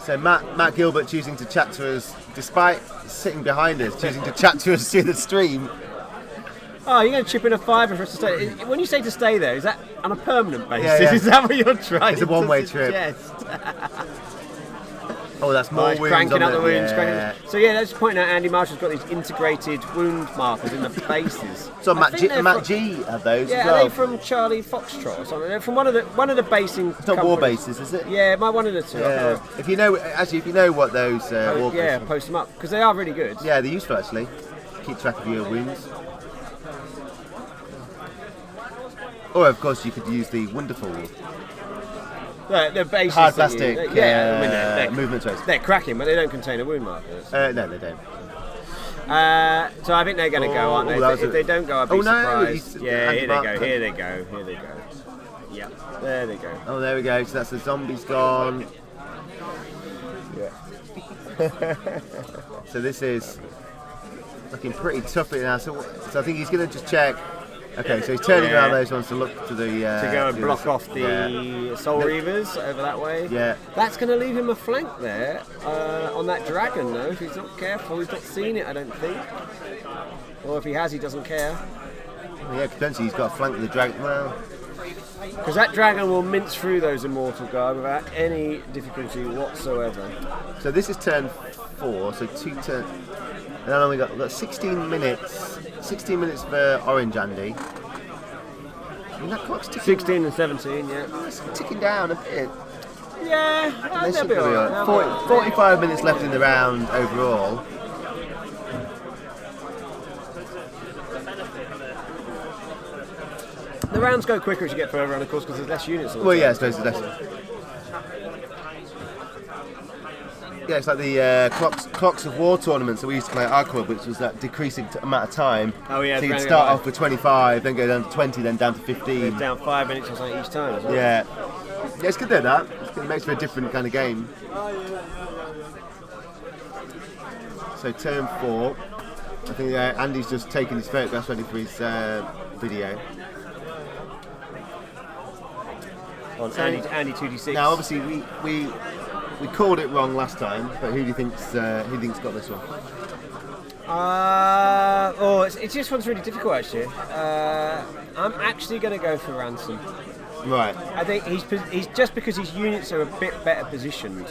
So Matt Gilbert choosing to chat to us, despite sitting behind us, choosing to chat to us through the stream. Oh, you're going to chip in a fiver for us to stay. When you say to stay there, is that on a permanent basis? Yeah, yeah. Is that what you're trying It's a one-way to trip. suggest? Oh, that's more It's wounds cranking on out the it. wounds. Yeah. Cranking. So yeah, let's point out Andy Marshall's got these integrated wound markers in the bases. So I Matt think they're Matt from- G had those Yeah, as are well. they from Charlie Foxtrot or something? They're from one of the basing. It's not war bases, is it? Yeah, one of the two. Yeah. If you know what those war Yeah, bases. post them up because they are really good. Yeah, they're useful actually. Keep track of your wounds. Or of course you could use the wonderful The bases. hard that you- plastic I mean, they're movement trace. they're cracking, but they don't contain a wound marker. No, they don't. So I think they're going to go, aren't they? Oh, that was If a- they don't go, I'd be Oh, no, surprised. he's- Yeah, here they go. Andy Here they go. Here they go. Yeah, there they go. Oh, there we go. So that's the zombies gone. Yeah. So this is looking pretty tough now. So I think he's going to just check. Okay, so he's turning Yeah. around those ones to look to the To go and to block off the yeah. Soul Reavers over that way. Yeah. That's going to leave him a flank there on that dragon, though. If he's not careful, he's not seen it, I don't think. Or if he has, he doesn't care. Yeah, potentially he's got to flank the dragon. Well, Because that dragon will mince through those Immortal Guard without any difficulty whatsoever. So this is turn 4, so 2 turns. And then we've got 16 minutes. 16 minutes for Orange Andy. I mean, that clock's ticking. 16 and 17, yeah. It's ticking down a bit. Yeah, They they'll should be be alright. alright. 45 minutes left in the round overall. The rounds go quicker as you get further on, of course, because there's less units. Well, yeah, I suppose it's less. Yeah, it's like the clocks of war tournaments that we used to play at our club, which was that decreasing amount of time. Oh, yeah, so you'd rounding start up. off with 25, then go down to 20, then down to 15. It's down 5 minutes or something each time. Isn't it? Yeah. Yeah, it's good though, that. It's good. It makes for a different kind of game. So turn 4. I think Andy's just taking his photographs ready for his video. On Andy 2d6. Now, obviously, we called it wrong last time, but who do you think's got this one? It's just one's really difficult actually. I'm actually going to go for Ransom. Right. I think he's just because his units are a bit better positioned.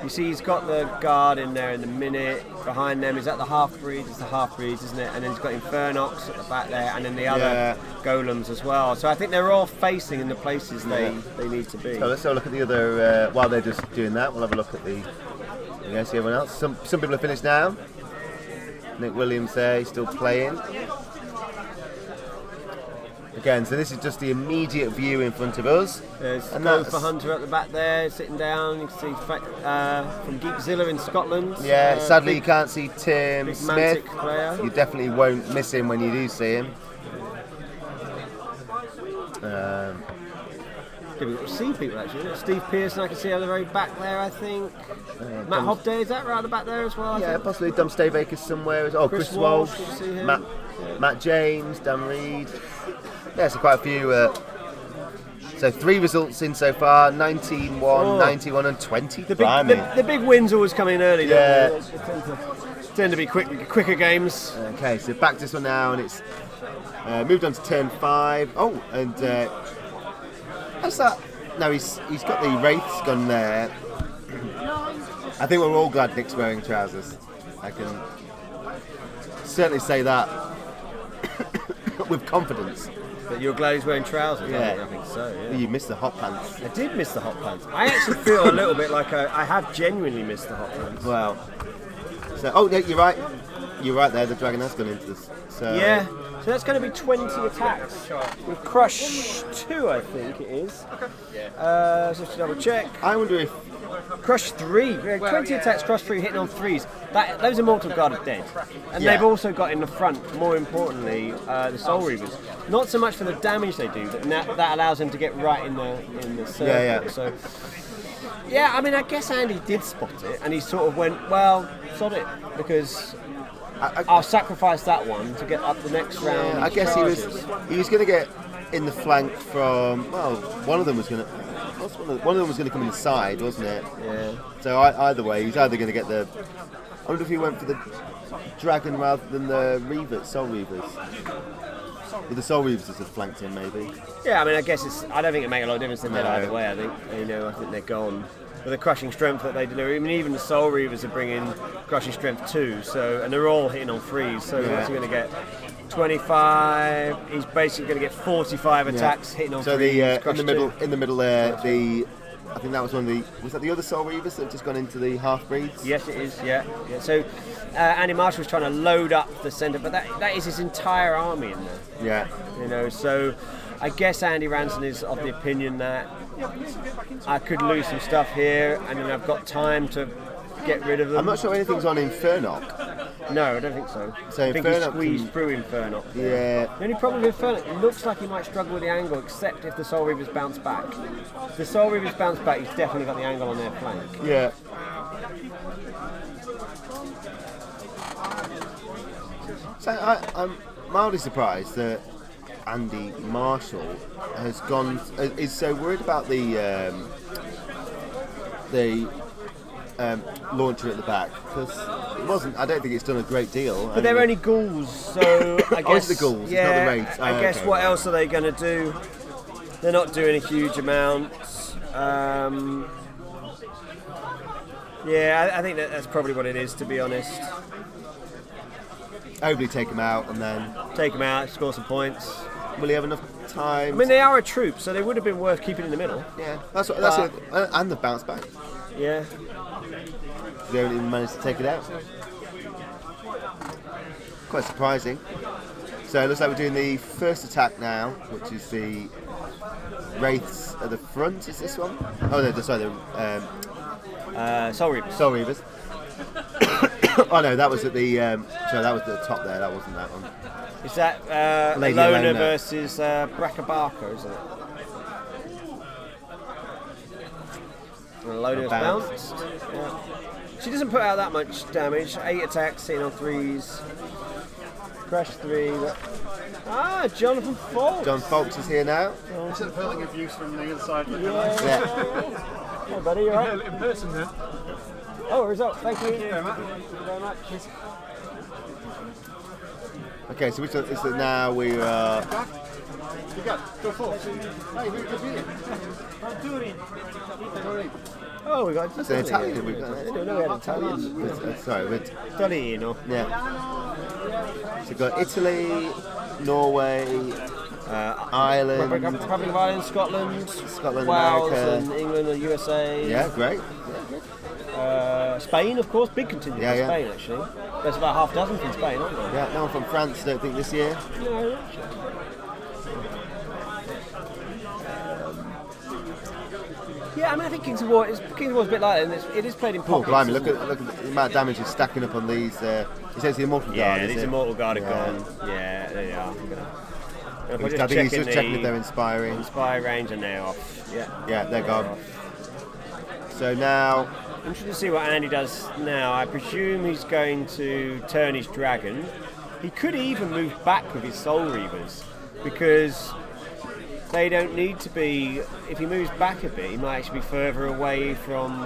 You see, he's got the guard in there in the minute. Behind them is that the half-breeds. It's the half-breeds, isn't it? And then he's got Infernox at the back there, and then the other golems as well. So I think they're all facing in the places they need to be. So let's have a look at the other. While they're just doing that, we'll have a look at the. You guys see everyone else? Some people have finished now. Nick Williams there, he's still playing. Again, so this is just the immediate view in front of us. There's And Gopher Hunter at the back there, sitting down. You can see from Geekzilla in Scotland. Yeah, sadly you big- can't see Tim big Smith. Mantic player. You definitely won't miss him when you do see him. Difficult to see people actually. Steve Pearson, I can see at the very back there. I think Matt Hobday, is that right at the back there as well? I Yeah, think? possibly Dom Staybaker somewhere. Oh, Chris Walsh, you see him? Matt James, Dan Reed. Yeah, so quite a few. So 3 results in so far: 19-1, 91, and 20. The big wins always come in early. Yeah. Don't they? They tend to be quicker games. Okay, so back to this one now, and it's moved on to turn 5. Oh, and what's that? No, he's got the Wraith's gun there. I think we're all glad Nick's wearing trousers. I can certainly say that with confidence. But you're glad he's wearing trousers. Yeah. I think so. Yeah. You missed the hot pants. I did miss the hot pants. I actually feel a little bit like I have genuinely missed the hot pants. Well, so no, you're right. You're right there. The dragon has gone into this. So Yeah. So that's going to be 20 attacks with Crush 2, I think it is. Just to double check. I wonder if Crush 3. 20 attacks, Crush 3, hitting on 3s. Those Immortal Guard are dead. And Yeah. they've also got in the front, more importantly, the Soul Reavers. Not so much for the damage they do, but that allows them to get right in the circle. Yeah. So, yeah, I mean, I guess Andy did spot it, and he sort of went, well, sod it, because I'll sacrifice that one to get up the next round. I guess charges. he was going to get in the flank from. Well, one of them was going to. One of them was going to come inside, wasn't it? Yeah. So either way, he's either going to get the. I wonder if he went for the dragon rather than the Reavers, Soul Reavers. With the Soul Reavers as a flanked him, maybe. Yeah, I mean, I guess I don't think it makes a lot of difference in that No. either way. I think I think they're gone with the crushing strength that they deliver. I mean, even the Soul Reavers are bringing crushing strength too. So, and they're all hitting on 3s. So Yeah. what's he going to get? 25. He's basically going to get 45 attacks hitting on 3s. So the crush in the middle there, I think that was one of the. Was that the other Soul Reavers that have just gone into the half breeds? Yes, it is. Yeah. So Andy Marshall was trying to load up the centre, but that is his entire army in there. Yeah. So I guess Andy Ransom is of the opinion that I could lose some stuff here, and then I've got time to get rid of them. I'm not sure anything's on Infernoc. No, I don't think so. So I think he Infernoc squeezed can- through Inferno. Yeah. The only problem with Inferno, it looks like he might struggle with the angle, except if the Soul Reavers bounce back. If the Soul Reavers bounce back, he's definitely got the angle on their flank. Yeah. So I'm mildly surprised that Andy Marshall is so worried about the launcher at the back, because I don't think it's done a great deal. But they're only ghouls, so I guess. Oh, it's the ghouls, it's not the wraiths. I Oh, guess okay. what else are they going to do? They're not doing a huge amount. Yeah, I think that's probably what it is, to be honest. Hopefully take him out and then... Take them out, score some points. Will he have enough time? I mean, they are a troop, so they would have been worth keeping in the middle. Yeah, that's it. And the bounce back. Yeah. They haven't even managed to take it out. Quite surprising. So it looks like we're doing the first attack now, which is the Wraiths at the front. Is this one? Oh no, sorry, the Soul Reapers. Soul Reavers. Oh no, that was at the. Sorry, that was at the top there. That wasn't that one. Is that Lady Alona Alona. versus Brackabarka, isn't it? Alona has Bounced. bounced. Yeah. She doesn't put out that much damage. 8 attacks, sitting on 3s. Crash 3. Jonathan Fox. John Fox is here now. Is it feeling abuse from the inside? Yeah. Hey buddy, you alright? In person there. Oh, result. Thank you. Thank you very much. Okay, so which one is it now? We are. You got go forward. Hey, we're competing. Oh, we got It's an Italian. We've got I didn't know we had Italians. sorry, with Torino. yeah. So we've got Italy, Norway, Ireland, Republic of Ireland, Scotland, Wales, America, and England, and USA. Yeah, great. Spain, of course, big contingent Yeah, from yeah. Spain actually. There's about half a dozen from Spain, aren't there? Yeah, no one from France. Don't think this year. No. Yeah, I mean, I think Kings of War is a bit like that, and it is played in Oh, pockets. blimey! Look isn't it? at the amount of damage is stacking up on these. It says the Immortal Guard. Yeah, is these it? Immortal Guard are Yeah. gone. Yeah, there they are. I think he's just checking if they're inspiring. Inspire range and they're off. Yeah. Yeah, they're gone. So now, Interesting to see what Andy does now. I presume he's going to turn his dragon. He could even move back with his Soul Reavers because they don't need to be. If he moves back a bit, he might actually be further away from.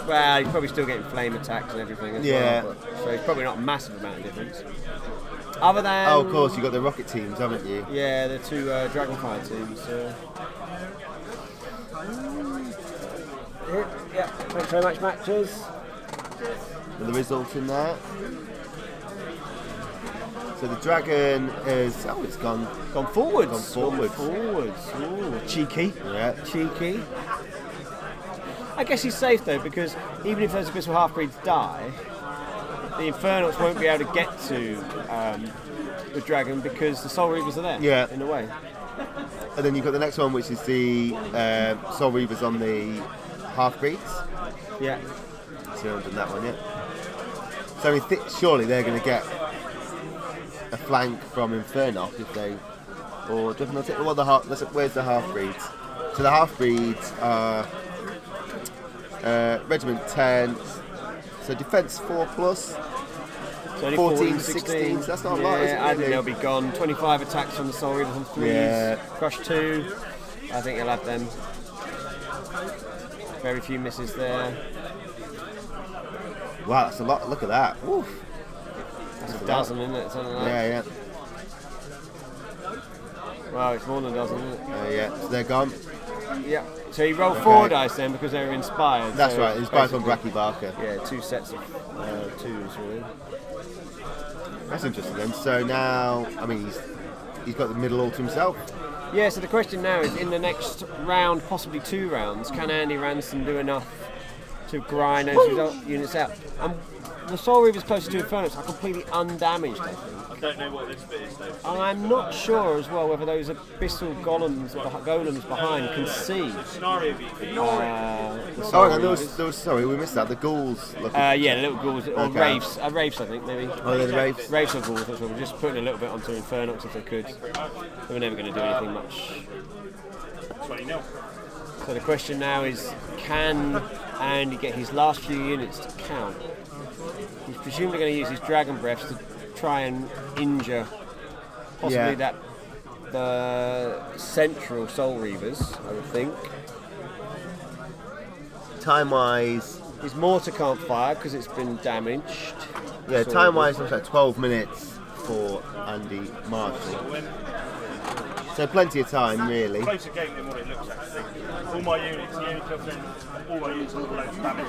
Well, he's probably still getting flame attacks and everything as Yeah. well. So it's probably not a massive amount of difference. Other than. oh, of course, you've got the rocket teams, haven't you? Yeah, the two Dragonfire teams. Yeah, thanks very much, matches. With the result in there. So the dragon is. Oh, it's gone. Gone forwards. Gone forwards. Ooh, cheeky. Yeah. Cheeky. I guess he's safe though, because even if those Abyssal Half-Breeds die, the Infernals won't be able to get to the dragon because the Soul Reavers are there. Yeah. In a way. And then you've got the next one, which is the Soul Reavers on the half-breeds. Yeah. So we haven't done that one yet. So I mean, surely they're going to get a flank from Infernoc if they... Or do you think they'll take... Where's the half-breeds? So the half-breeds are Regiment 10, so Defence 4+, So only 14, 16, so that's not a lot, is it, I think really? they'll be gone. 25 attacks on the Soul Reavers on 3s. Yeah. Crush 2. I think he'll have them. Very few misses there. Wow, that's a lot. Look at that. Woof. That's a dozen, isn't it? Something like that. Yeah, Wow, it's more than a dozen, isn't it? yeah. So they're gone. Yeah. So he rolled Okay. 4 dice then because they were inspired. That's so right. Inspired from basically- Bracky Barker. Yeah, 2 sets of 2s really. That's interesting then. So now, I mean, he's got the middle all to himself. Yeah, so the question now is, in the next round, possibly 2 rounds, can Andy Ransom do enough to grind those units out? The Soul Reavers closer to Infernus are completely undamaged, I think. I don't know what this bit is though. And I'm not sure as well whether those abyssal golems behind can see. Scenario view. The Oh, Soul and Reavers. there was sorry, we missed that. The ghouls. Looking, Yeah, the little ghouls, or Okay. wraiths. Wraiths, I think, maybe. oh, they're the Wraiths. Wraiths or ghouls, that's what we're just putting a little bit onto Infernox if they could. They were never going to do anything much. 20-0. So the question now is, can Andy get his last few units to count? He's presumably going to use his Dragon Breaths to try and injure possibly Yeah. the central Soul Reavers, I would think. Time-wise, His mortar can't fire because it's been damaged. yeah, Soul time-wise looks like 12 minutes for Andy Marshall. So plenty of time, really. Closer game than what it looks actually. All my units, the unit kills in all my units all loads of damage.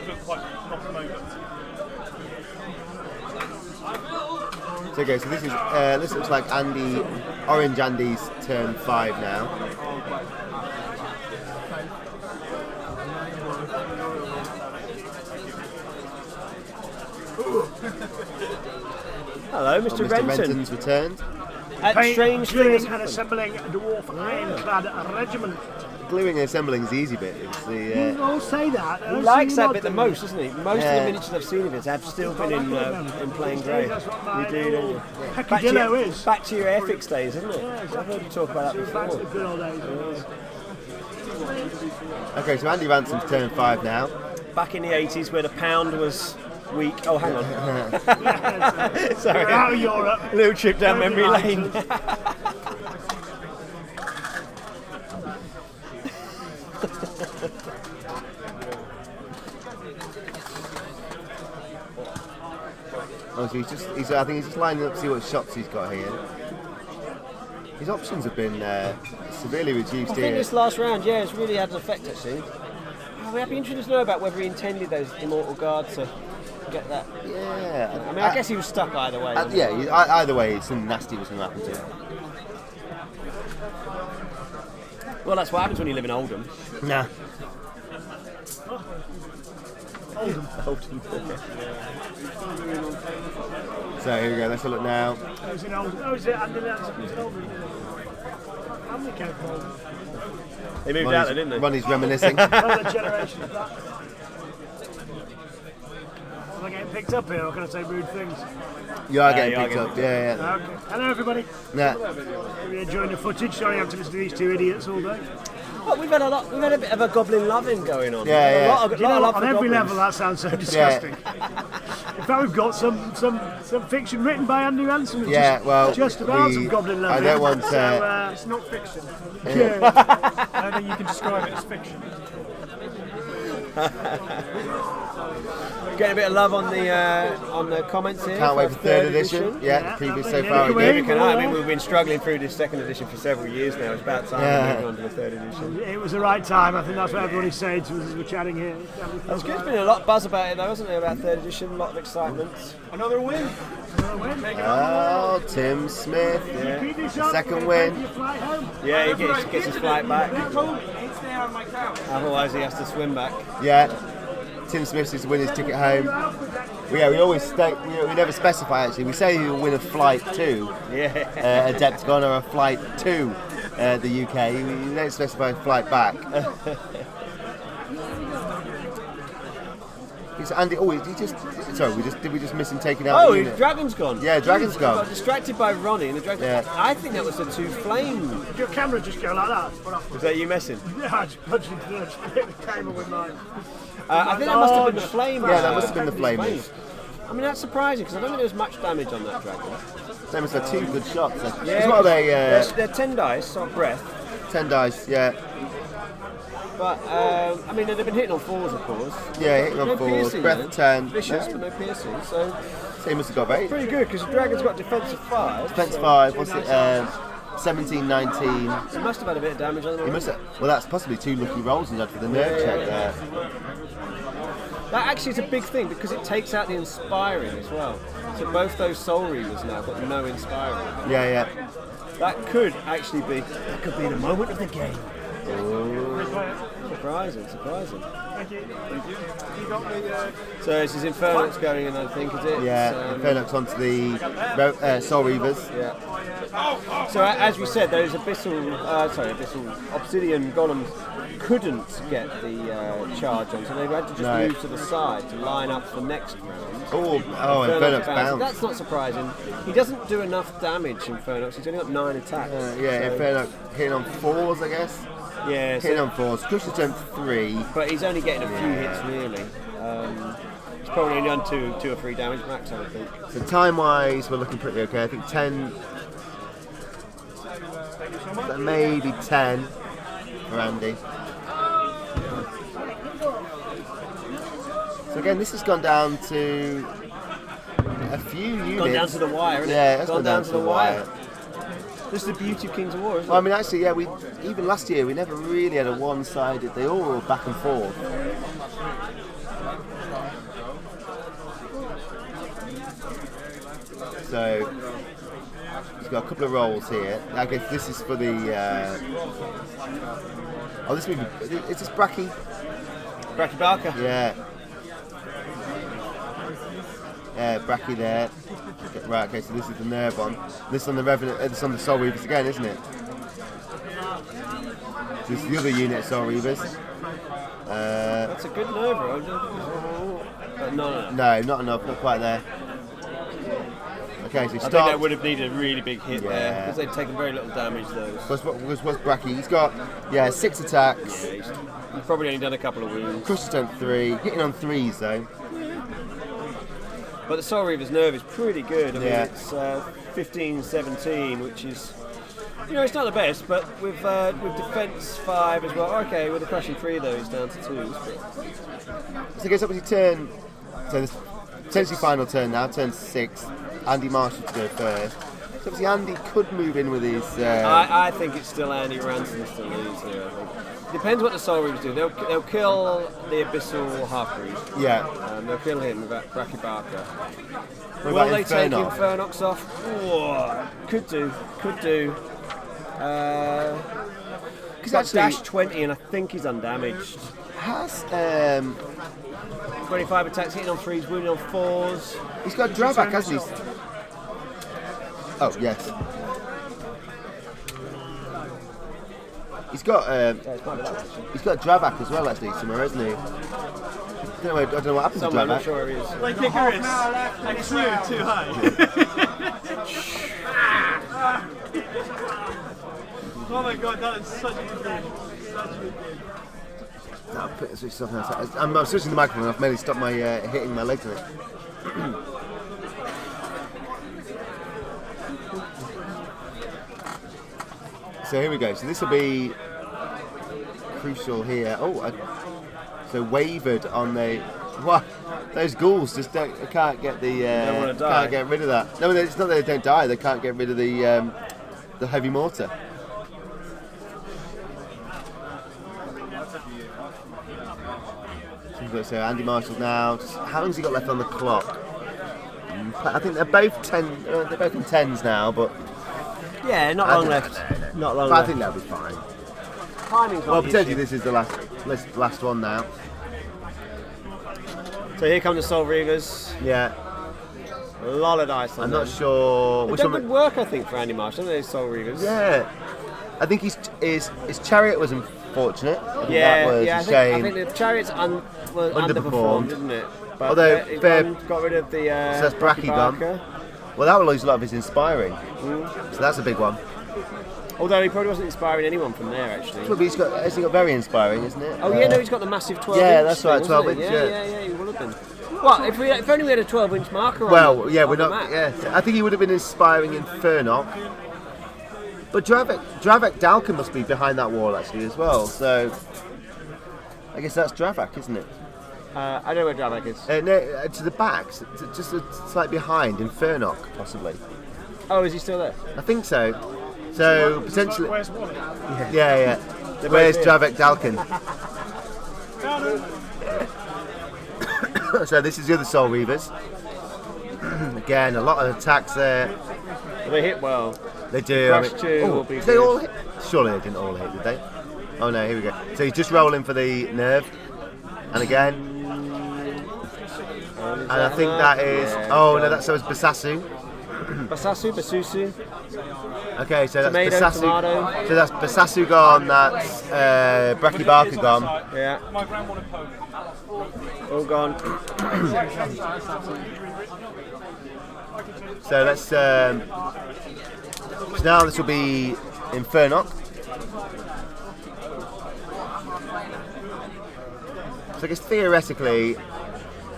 Look quite knock them over. So okay, so this looks like Orange Andy's turn 5 now. Hello, Mr. Mr. Ransom. Renton's returned. Strange Gluing things and assembling a dwarf ironclad regiment. Gluing and assembling is the easy bit. It's the You all say that. He likes that bit the most, doesn't he? Most of the miniatures I've seen of his have still been in plain grey. You do, don't you? Peccadillo is. Back to your ethics days, isn't it? I've heard you talk about that Back to the before. good old days. Okay, so Andy Ransom's turn 5 now. Back in the 80s where the pound was weak. Oh, hang on. We're Sorry. out of Europe. Little trip down memory lane. Oh, so I think he's just lining up to see what shots he's got here. His options have been severely reduced I think here. this last round, yeah, it's really had an effect actually. Oh, I'd be interested to know about whether he intended those Immortal Guard to get that. Yeah. I mean, I guess he was stuck either way. Either way, something nasty was going to happen to him. Well, that's what happens when you live in Oldham. Nah. Oldham. So here we go, let's have a look now. Oh, is it old? Oh, is it Andy Ransom? Is it old? How many came from Oldham? They moved out there, didn't they? Ronnie's reminiscing. Another generation of that. Am I getting picked up here, or can I say rude things? You are getting you are picked getting up, yeah. Okay. Hello, everybody. Nah. Are you enjoying the footage? Sorry, I have to listen to these two idiots all day. Well, we've had a bit of a goblin loving going on. Yeah, yeah. A lot of love On for every goblins. level, that sounds so disgusting. In fact, we've got some fiction written by Andy Ransom. which Yeah, is well, just about some goblin I loving. don't want to. So, It's not fiction. yeah. I don't think you can describe it as fiction. Getting a bit of love on the comments here. Can't wait for third edition. edition. Yeah, the previous so lovely. far Yeah, again. Can I mean, we've been struggling through this second edition for several years now. It's about time Yeah. we moved on to the third edition. It was the right time. I think that's what everybody's saying to us as we're chatting here. That's good. There's been a lot of buzz about it though, hasn't there, about third edition? A lot of excitement. Another win. Oh, Tim Smith. Yeah. Second win. Yeah, he gets his flight back. It's there on my couch. Otherwise he has to swim back. Yeah. Tim Smith is to win his ticket home. We always state, we never specify actually. We say he'll win a flight to Yeah. Adepticon or a flight to the UK. We don't specify a flight back. It's Andy. Oh, he just. Sorry, did we just miss him taking out? Oh, the his unit? dragon's gone. Yeah, dragon's He gone. got distracted by Ronnie and the dragon. Yeah. I think that was the two flame. Did your camera just go like that? Was that you messing? Yeah, I just punched into the camera with mine. I think that must have been the flame. Yeah, that must have been the flame. I mean, that's surprising because I don't think there was much damage on that dragon. They must have 2 good shots. Yeah, What are they? They're 10 dice on breath, 10 dice. Yeah. but I mean, they've been hitting on 4s, of course. Yeah, hitting on No 4s. piercing, Breath though. 10. Vicious, Yeah. but no piercing. So So he must have got 8. pretty good because the dragon's got defensive 5. Defense so 5. What's it? 17, 19. It must have had a bit of damage on He them. must have. Well, that's possibly 2 lucky rolls he's had for the nerve check there. That actually is a big thing because it takes out the inspiring as well. So both those soul reavers now got no inspiring. Yeah, yeah. That could actually be. That could be the moment of the game. Surprising. Thank you. You got the. So this is Infernox going in, I think, is it? Yeah, Infernox onto the Soul Reavers. Yeah. So as we said, those abyssal obsidian golems couldn't get the charge on, so they had to just No. move to the side to line up for next round. Oh, bounces. Infernox bounced. That's not surprising. He doesn't do enough damage, Infernox. He's only got 9 attacks. Yeah, so- Infernox hitting on 4s, I guess. Yeah, Hitting so, on 4s. Crush's done 3. but he's only getting a few hits really. He's probably only done 2 or 3 damage max, I would think. So time-wise, we're looking pretty okay. I think 10, maybe 10 for Andy. So again, this has gone down to a few units. Gone down to the wire, isn't it? Yeah, it's Gone down to the wire. This is the beauty of Kings of War, isn't Well, I it? mean, actually, yeah, we even last year we never really had a one-sided. They all were back and forth. So he's got a couple of rolls here. I guess this is for the. Oh, this movie is this Bracky? Bracky Barker. Yeah. Yeah, Bracky there. Right, okay, so this is the nerve one. This on the Revenant, this on the Soul Reavers again, isn't it? This is the other unit of Soul Reavers. That's a good nerve, no. No, not enough, not quite there. Okay, so he I think that starts. would have needed a really big hit there, Yeah. because they've taken very little damage, those. What's Bracky? He's got, 6 attacks. Yeah, he's probably only done a couple of wounds. Crusher's done 3. Hitting on 3s though. But the Soul Reaver's nerve is pretty good. I mean, Yeah. it's 15, 17, which is, it's not the best, but with defense 5 as well. Okay, with the crushing 3 though, it's down to 2s. So I guess obviously turn. So this potentially final turn now, turn 6. Andy Marshall to go first. So obviously Andy could move in with his. I think it's still Andy Ransom's to lose here, I think. Depends what the Soul Reavers do. They'll kill the Abyssal Half-Breed. Yeah. They'll kill him with that Bracky Barker. What Will about they take Infernox? Infernox off? Oh, could do. He's got actually- dash 20 and I think he's undamaged. Has 25 attacks, hitting on 3s, wounding on 4s. he's got Dravak, hasn't he? Oh yes. He's got Dravak as well actually somewhere, hasn't he? I don't know what happened Somewhere, I'm to not Dravak. sure where he is. Like Icarus. I flew too high. Oh my god, that is such a good game. Such a good game. No, I'll put switch stuff now. I'm switching the microphone off, mainly stop my hitting my legs on it. So here we go. So this will be crucial here. So wavered on the. What? Those ghouls just can't get the. Don't wanna die. Can't get rid of that. No, it's not that they don't die. They can't get rid of the heavy mortar. So Andy Marshall now. How long's he got left on the clock? I think they're both 10. They're both in 10s now, but Yeah, not I long don't left. Not long but I left. think that'll be fine. Timing's not Well, the potentially issue. this is the last one now. So here come the Soul Reavers. Yeah, A lot of dice on I'm them. not sure They've which done one. good work, I think, for Andy Marshall, haven't they, Soul Reavers? Yeah, I think his chariot was unfortunate. I think Yeah, that was yeah. a I shame. think the Chariots Underperformed. underperformed, didn't it? But Although, he's fair- got rid of the. So that's Bracky gone. Barker. Well, that will lose a lot of his inspiring. So that's a big one. Although he probably wasn't inspiring anyone from there, actually. But hasn't he got very inspiring, isn't it? Oh yeah, no, he's got the massive 12 yeah, inch. that's right, thing, 12 wasn't inch, it? yeah. Yeah, he would have been. What if only we had a 12-inch marker on Well, the, yeah, on we're the not. map? Yeah, I think he would have been inspiring in Furnock. But Dravak Dalkin must be behind that wall actually as well. So I guess that's Dravak, isn't it? I don't know where Dravak is. No, to the back, just a slight behind in Furnock, possibly. Oh, is he still there? I think so. So potentially, Where's Wally? yeah. Where's here. Dravak Dalkin? So this is the other Soul Reavers. Again, a lot of attacks there. Well, they hit well. They do. Crush two will be did they good. all hit? Surely they didn't all hit, did they? Oh no, here we go. So he's just rolling for the nerve. And again. And I think that is. Oh no, so it's Basasu. Basusu. Okay, so that's Tomato, Basasu. tomato. So that's Basasu gone, that's Bracky Barker gone. Yeah, My grand wanted poke. all gone. So let's. So now this will be Infernock. So I guess theoretically,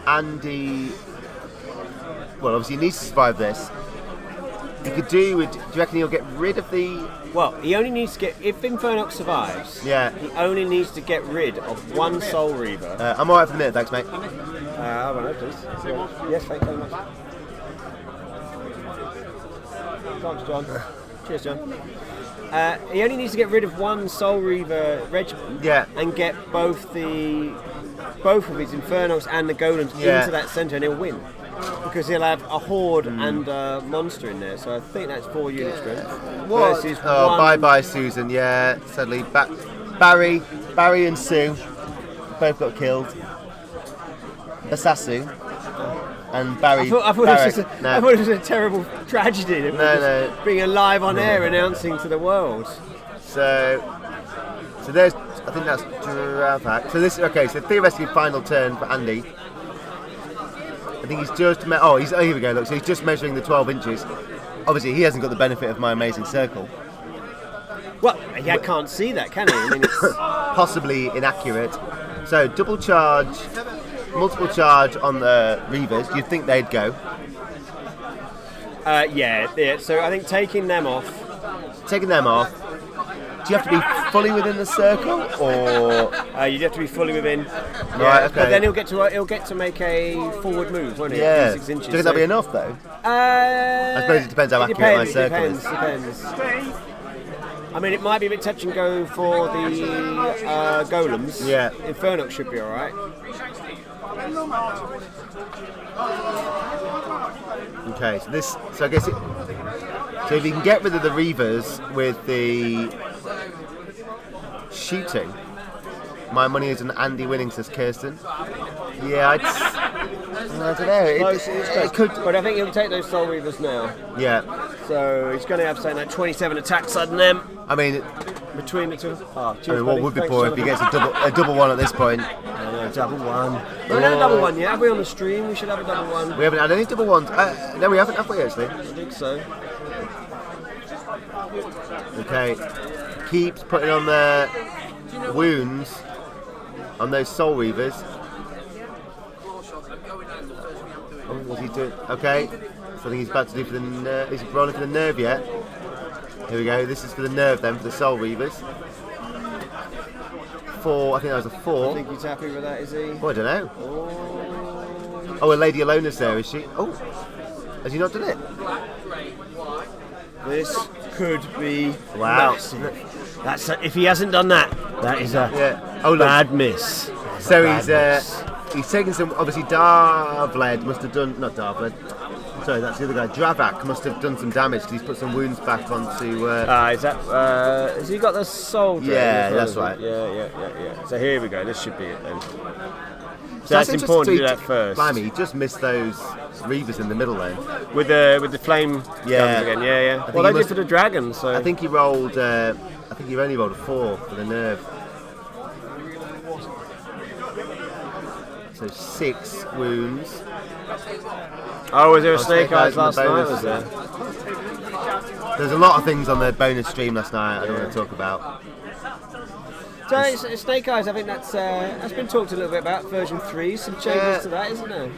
Andy. Well, obviously he needs to survive this. He could do. Do you reckon he'll get rid of the? Well, he only needs to get. If Infernox survives, Yeah. he only needs to get rid of one Soul Reaver. I'm alright for the minute, thanks, mate. Have a note, please. Yes, thank you very much. Thanks, John. Cheers, John. He only needs to get rid of one Soul Reaver regiment and get both of his Infernos and the Golems into that centre, and he'll win. Because he'll have a Horde and a Monster in there, so I think that's 4 unit strength. Versus one. Bye-bye, Susan. Yeah, sadly. Barry and Sue both got killed. Basasu and Barry. I thought it was a terrible tragedy. No. Being alive on air, announcing to the world. So there's. I think that's Dravak. So So theoretically, final turn for Andy. I think he's just. Here we go. Look, so he's just measuring the 12 inches. Obviously, he hasn't got the benefit of my amazing circle. Well, I can't see that, can he? I mean, it's possibly inaccurate. So double charge, multiple charge on the Reavers. You'd think they'd go. Yeah. So I think taking them off. Do you have to be fully within the circle, or you'd have to be fully within? Right. Okay. But then he'll get to make a forward move, won't he? Yeah. 6 inches. Do you think that'll be enough though? I suppose it depends how accurate my circle is. Depends. I mean, it might be a bit touch and go for the golems. Yeah. Infernox should be all right. Okay, so I guess so if you can get rid of the Reavers with the shooting, my money is on Andy winning, says Kirsten. Yeah, I don't know. It could, but I think he'll take those Soul Reavers now. Yeah. So he's going to have something like 27 attacks on them. I mean, between the two. What would be poor if he gets a double one at this point? Double one. We haven't had a double one yet, have we, on the stream? We should have a double one. We haven't had any double ones. No, we haven't, have we, actually? I think so. Okay. Keeps putting on the wounds on those Soul Reavers. What's he doing? Okay. So I think he's about to do for the nerve. Is he rolling for the nerve yet? Here we go. This is for the nerve then, for the Soul Reavers. 4. I think that was a 4. I think he's happy with that, is he? Oh, I don't know. Oh, a Lady Alona's there, is she? Oh, has he not done it? This could be wow. Massive. If he hasn't done that, that is a bad miss. So he's taken some. Obviously, Darvled must have done. Not Darvled. Sorry, that's the other guy. Dravak must have done some damage because he's put some wounds back onto. Is that? Has he got the soul? Yeah, that's right. Yeah. So here we go. This should be it then. So that's important to do that first. Blimey, he just missed those Reavers in the middle then. With the flame guns again. Yeah. Well, they did for the dragon. So I think he rolled. I think he only rolled a 4 for the nerve. So 6 wounds. Oh, was there a Snake Eyes last night? Was there? There's a lot of things on the bonus stream last night I don't want to talk about. So Snake Eyes, I think that's been talked a little bit about. Version 3, some changes to that, isn't there?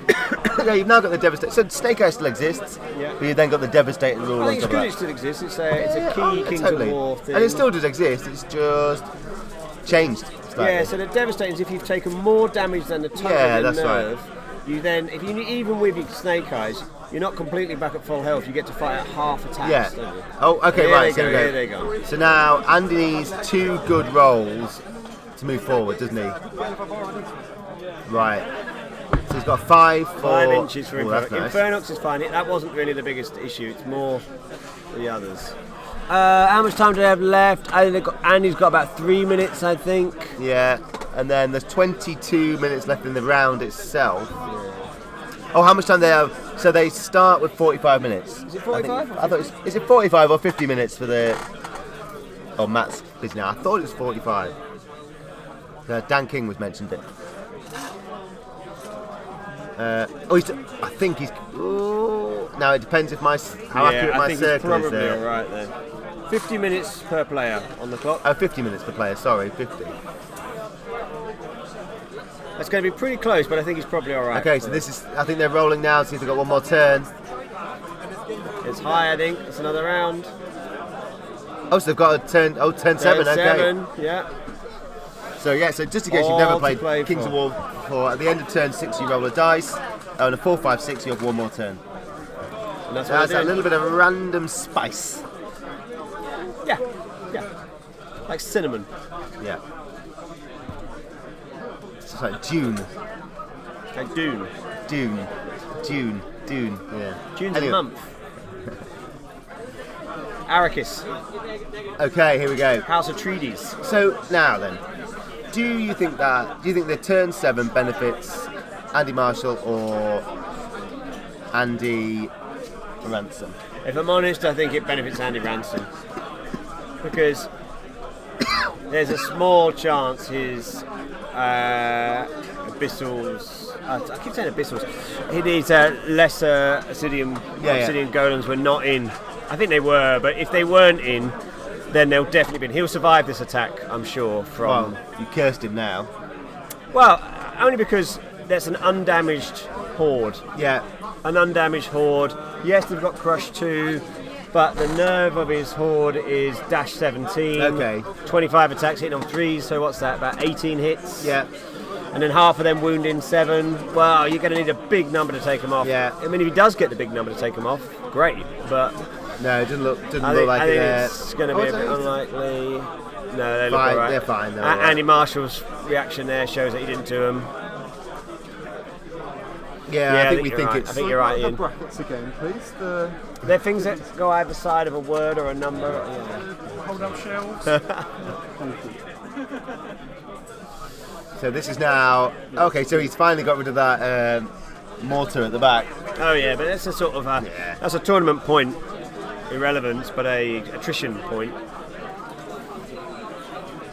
Yeah, you've now got the Devastator. So Snake Eyes still exists, but you've then got the Devastating rule. I think it's good it still exists. It's a key Kings of War thing. And it still does exist, it's just changed slightly. Yeah, so the Devastating is if you've taken more damage than the target nerve, you then, if you even with your Snake Eyes, you're not completely back at full health. You get to fight at half attacks. Don't you? Oh, okay, right. Here they go. So now Andy needs 2 good rolls to move forward, doesn't he? Right. So he's got 5 for 5 inches for Infernox. Nice. Infernox is fine. That wasn't really the biggest issue. It's more the others. How much time do they have left? Andy's got about 3 minutes, I think. Yeah, and then there's 22 minutes left in the round itself. Yeah. Oh, how much time they have? So they start with 45 minutes. Is it 45? I thought is it 45 or 50 minutes for the... Oh, Matt's busy now. I thought it was 45. Dan King was mentioned it. I think he's... now, it depends if how accurate my circle is there. Yeah, I think he's probably all right then. 50 minutes per player on the clock. Oh, 50 minutes per player, sorry, 50. That's going to be pretty close, but I think he's probably all right. Okay, so this is... I think they're rolling now, see if they've got one more turn. It's high, I think. It's another round. Oh, so they've got a turn... Oh, turn 7, okay. 7, yeah. So just in case you've never played Kings of War before, at the end of turn 6 you roll a dice, and a 4, 5, 6 you have one more turn. And that's So what that's they're a doing. little bit of random spice. Yeah, yeah. Like cinnamon. Yeah. It's like June. Like Dune. Dune. Yeah. June's Anyway. a month. Arrakis, Okay, here we go. House of Atreides. So now then, do you think the turn 7 benefits Andy Marshall or Andy Ransom? If I'm honest, I think it benefits Andy Ransom because there's a small chance his abyssals. I keep saying abyssals. His lesser obsidian golems were not in. I think they were, but if they weren't in, then they'll definitely be in. He'll survive this attack, I'm sure. From Well, you cursed him now. well, only because there's an undamaged horde. Yeah. An undamaged horde. Yes, they've got Crush 2, but the nerve of his horde is dash 17. Okay. 25 attacks hitting on 3s, so what's that? About 18 hits. Yeah. And then half of them wounding 7. Well, you're going to need a big number to take him off. Yeah. I mean, if he does get the big number to take him off, great. But No, it doesn't look I like think it. it's going to be a bit unlikely. No, they look Fine, alright. they're fine, they're alright. Andy Marshall's reaction there shows that he didn't do him. Yeah, I think we you're think right. it's. I think you're right, The Ian. brackets again, please. They're things that go either side of a word or a number. Yeah. Hold up shelves. So this is now okay. So he's finally got rid of that mortar at the back. Oh yeah, but that's a sort of that's a tournament point irrelevance, but a attrition point.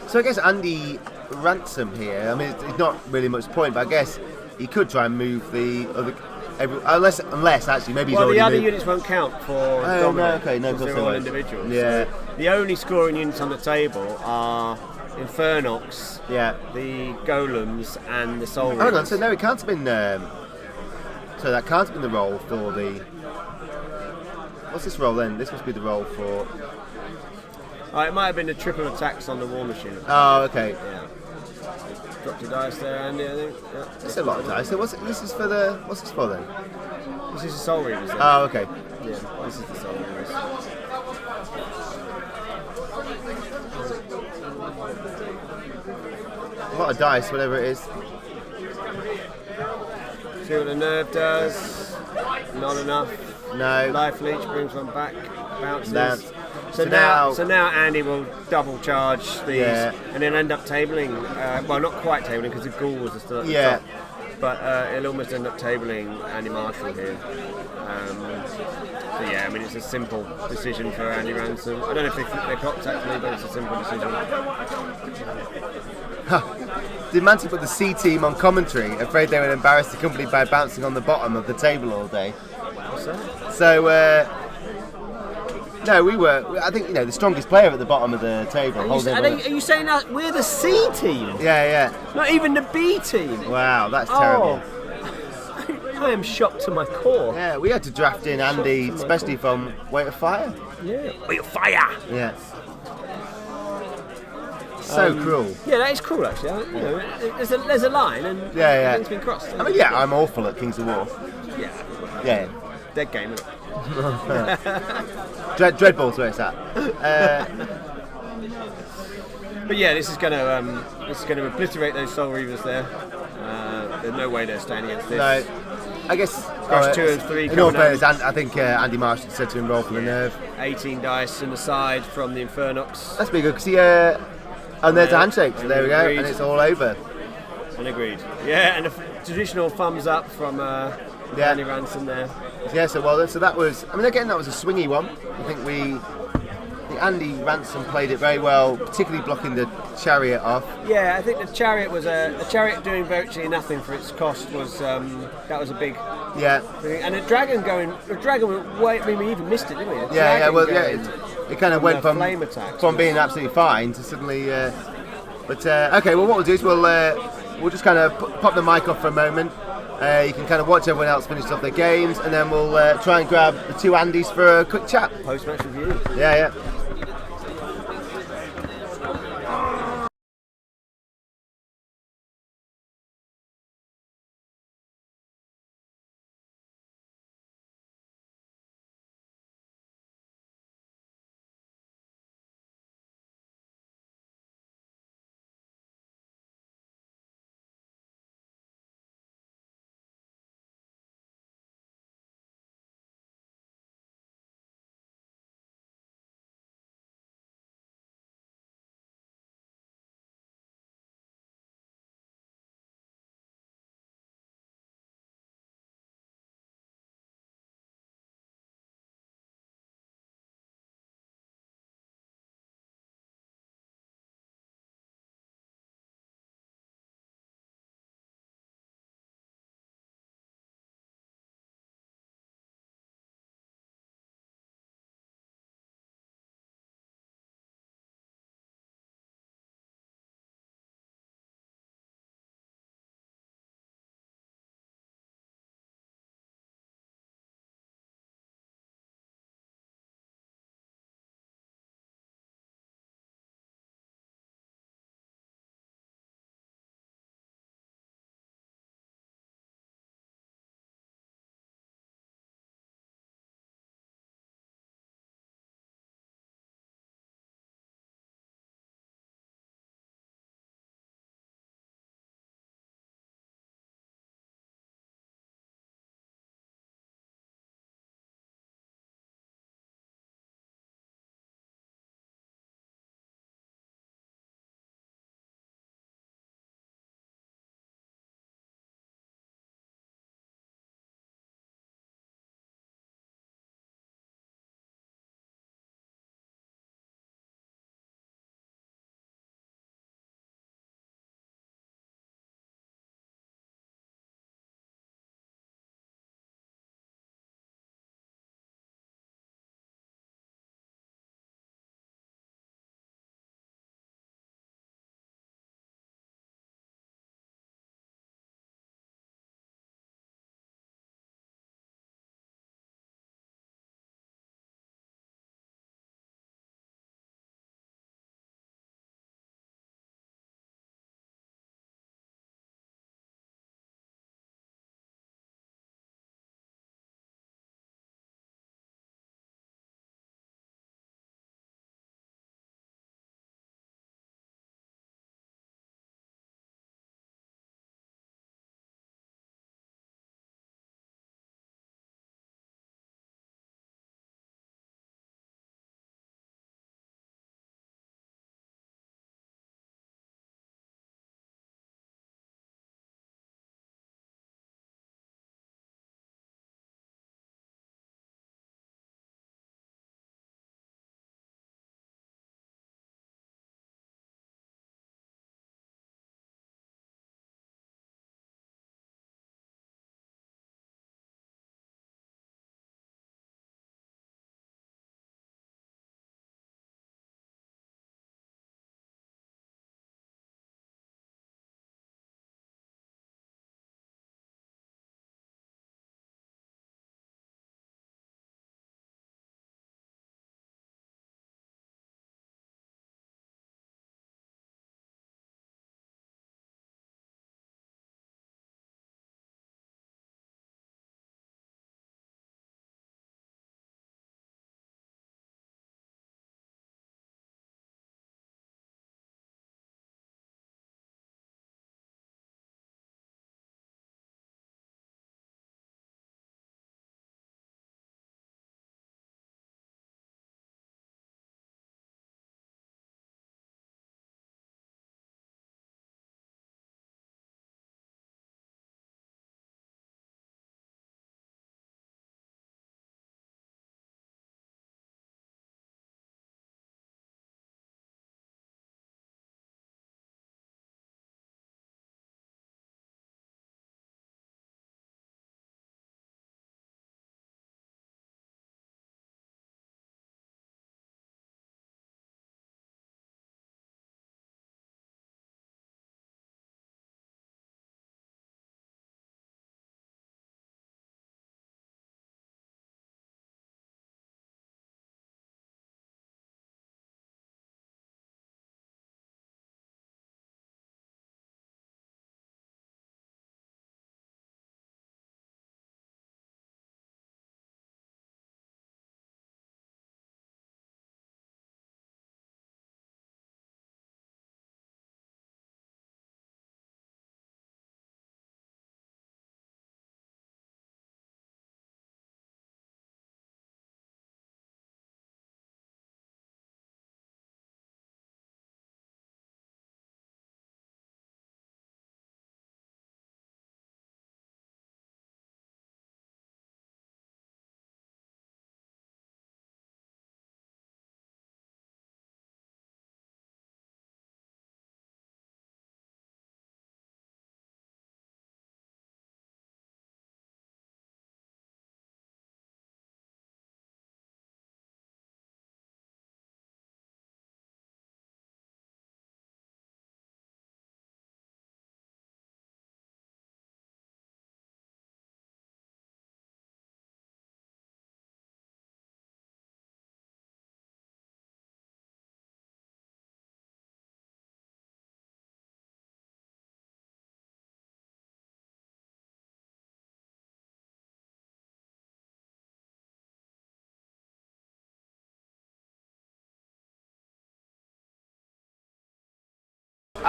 So I guess Andy Ransom here. I mean, it's not really much point, but I guess he could try and move the other. Unless actually maybe he's Well, already the other moved. units won't count for Oh, no, dominate, okay, no, of because course they're they all won't. individuals. Yeah. So the only scoring units on the table are Infernox, Yeah. the Golems, and the Soul Hold on. Reapers. So no, it can't have been. So that can't have been the role for the. What's this role then? This must be the role for. Oh, it might have been the triple attacks on the War Machine. Oh, okay. Yeah. Dropped your dice there, Andy, I think. Yeah. That's a lot of dice. So what's this is for the? What's this for then? This is the Soul Reapers. Then. Oh, okay. Yeah, this is the Soul Reapers. A lot of dice, whatever it is. See what the nerve does. Not enough. No. Life leech brings one back. Bounces. Bounce. So now Andy will double charge these Yeah. and then end up tabling. Well, not quite tabling because the ghouls are still at the Yeah. top. But it'll almost end up tabling Andy Marshall here. So yeah, I mean it's a simple decision for Andy Ransom. I don't know if they flip their clock tactically, but it's a simple decision. Did Manson put the C team on commentary, afraid they would embarrass the company by bouncing on the bottom of the table all day? What's that? So, no, we were. I think the strongest player at the bottom of the table. holding everyone- Are you saying that we're the C team? Yeah. Not even the B team? Wow, that's terrible. I am shocked to my core. Yeah, we had to draft in Andy, especially from Weight of Fire. Yeah. Wait, fire! Yeah. So cruel. Yeah, that is cool actually. There's a line and Yeah. it's been crossed. I mean, yeah, I'm awful at Kings of War. Yeah. Yeah. Dead game, isn't it? Dreadball's where it's at. But yeah, this is going to obliterate those Soul Reavers there. There's no way they're standing against this. No, I guess. Crush 2 and 3 In all coming up. fairness, I think Andy Marshall said to him roll for the nerve. 18 dice in the side from the Infernox. That's pretty good because he. And there's a handshake, so there we go, Agreed. and it's all over. And agreed. Yeah, and a traditional thumbs up from Andy Ransom there. Yeah, so that was. I mean, again, that was a swingy one. I think Andy Ransom played it very well, particularly blocking the chariot off. Yeah, I think the chariot was the chariot doing virtually nothing for its cost was that was a big Yeah, thing. And the dragon went way. I mean, we even missed it, didn't we? The yeah. dragon Well, yeah. going It kind of went the from flame attacks being absolutely fine to suddenly. Okay, well, what we'll do is we'll just kind of pop the mic off for a moment. You can kind of watch everyone else finish off their games, and then we'll try and grab the two Andys for a quick chat. post-match review. Yeah.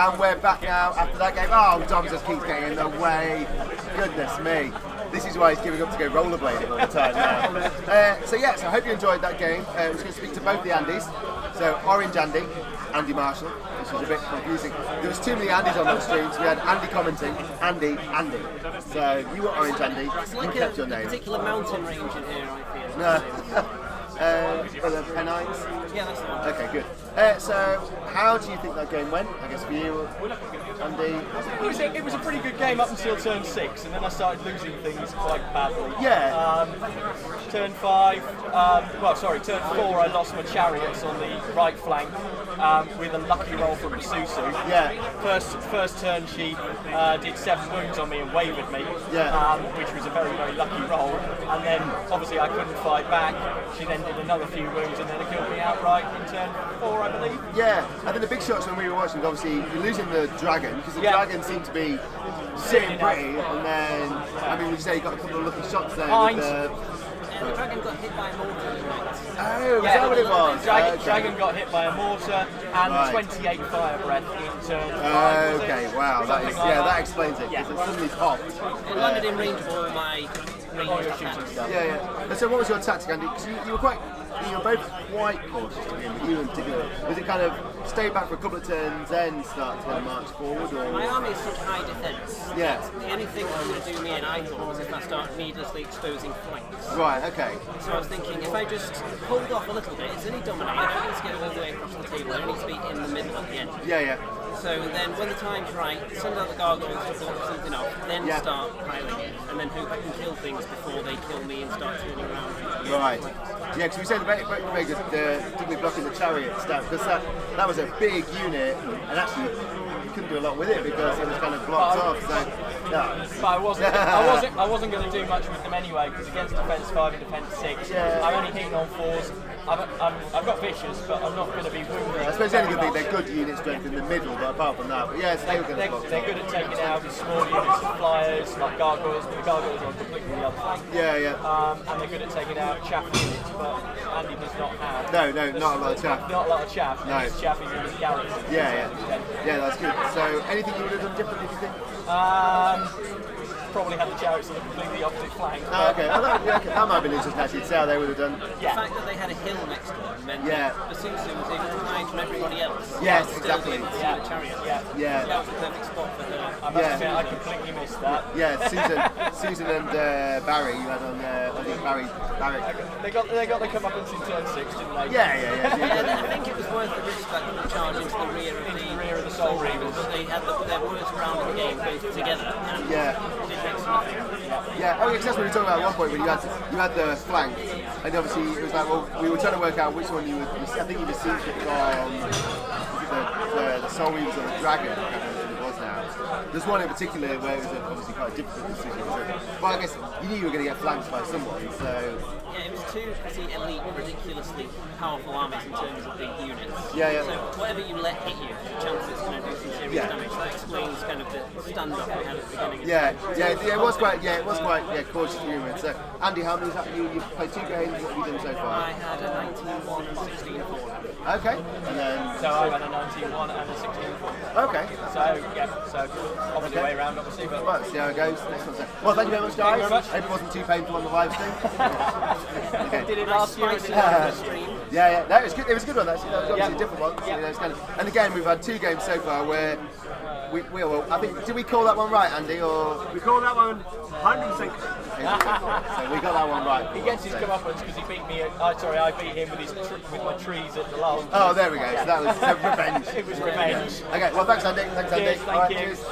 And we're back now after that game. Oh, Dom just keeps getting in the way. Goodness me. This is why he's giving up to go rollerblading all the time now. So I hope you enjoyed that game. We're going to speak to both the Andys. So Orange Andy, Andy Marshall, which was a bit confusing. There was too many Andys on those streams. We had Andy commenting, Andy. So you were Orange Andy. You kept your name. Particular mountain range in here, I feel. No. The Pennines? Yeah, that's the one. Okay, good. So, how do you think that game went? I guess for you, Andy? It was a pretty good game up until turn 6, and then I started losing things quite badly. Yeah. Turn 5, turn 4, I lost my chariots on the right flank with a lucky roll from Masusu. Yeah. First turn she did 7 wounds on me and wavered me, which was a very, very lucky roll. And then obviously I couldn't fight back. She then did another few wounds and then it killed me outright in turn 4, I believe. Yeah, I think the big shots when we were watching, obviously you're losing the dragon because the dragon seemed to be sitting pretty, and then would you say you got a couple of lucky shots there? The dragon got hit by a mortar. Oh, is that what it was? Dragon got hit by a mortar and 28 fire breath in turn 5. Okay, wow, that explains it because it suddenly popped. It landed in range of all my range attacks. Yeah. And so, what was your tactic, Andy? Because you were both quite cautious to begin with, you in particular. Was it kind of stay back for a couple of turns, then start to kind of march forward? Or? My army is such high defence. Yeah. The only thing that was going to do me in I thought was if I start needlessly exposing flanks. Right, okay. So I was thinking, if I just hold off a little bit, it's only dominate, I don't need to get all the way across the table, I only need to be in the middle at the end. Yeah. So then when the time's right, send out the gargoyles to block something off, then start piling in, and then hope I can kill things before they kill me and start turning around. Right. Yeah, because we said very good, particularly blocking the chariot stuff, because that was a big unit, and actually you couldn't do a lot with it because it was kind of blocked off. So, yeah. But I wasn't going to do much with them anyway, because against defence 5 and defence 6, I'm only hitting on 4s. I've got vicious, but I'm not going to be wounded. I suppose the only good thing, they're good unit strength in the middle, but apart from that, they're good at taking out small units of flyers like gargoyles, but the gargoyles are completely the other flank. Yeah. And they're good at taking out chaff units, but Andy does not have. No, not a lot of chaff. Not a lot of chaff. No. He's chaffing in his garrison. Yeah, that's good. So, anything you would have done differently, do you think? Probably had the chariots on the completely opposite flank. Okay. That might have been interesting actually to see how they would have done. The fact that they had a hill next to them meant that Basusu was able to hide from everybody else. Yes, Still exactly. be able to see the chariot. Yeah. That was the perfect spot for her. I must admit, I completely missed that. Yeah, Susan and Barry, you had on I think Barry. They got the comeuppance in turn 6, didn't they? Yeah. I think it was worth the risk that they charge into the rear of the Soul Reavers. They had their worst round of the game both together. And did next to nothing. Oh, because that's what we were talking about at one point when you had the flank, and obviously it was like, well, we were trying to work out which one you would. I think you received it from the Soul Reavers or the Dragon. I can't remember what it was now. There's one in particular where it was obviously quite a difficult decision. But I guess you knew you were going to get flanked by someone, so. Yeah, it was two pretty elite, ridiculously powerful armies in terms of the units. Yeah. So whatever you let hit you, the chances it's going to do some serious damage. That explains kind of the standoff we had at the beginning. It was quite cautious humour. So Andy, how many you played 2 games? What have you done so far? I had a 19-1 and 16-4. Okay, and then so I had a 19-1 and a 16-4. Okay. So opposite way around, obviously. But well, let's see how it goes. Well, thank you very much, guys. Thank you very much. Hope it wasn't too painful on the live stream. Okay. Did it last year? Yeah. No, it was good. It was a good one actually. That was obviously a different one. You know, it's kind of, and again, we've had 2 games so far where I think, did we call that one right, Andy? Or we called that one 100%. So we got that one right. He gets his comeuppance because he beat me. I beat him with my trees at the last. Oh, there we go. So that was revenge. It was revenge. Okay. Well, thanks, Andy. Cheers, thank you. Cheers.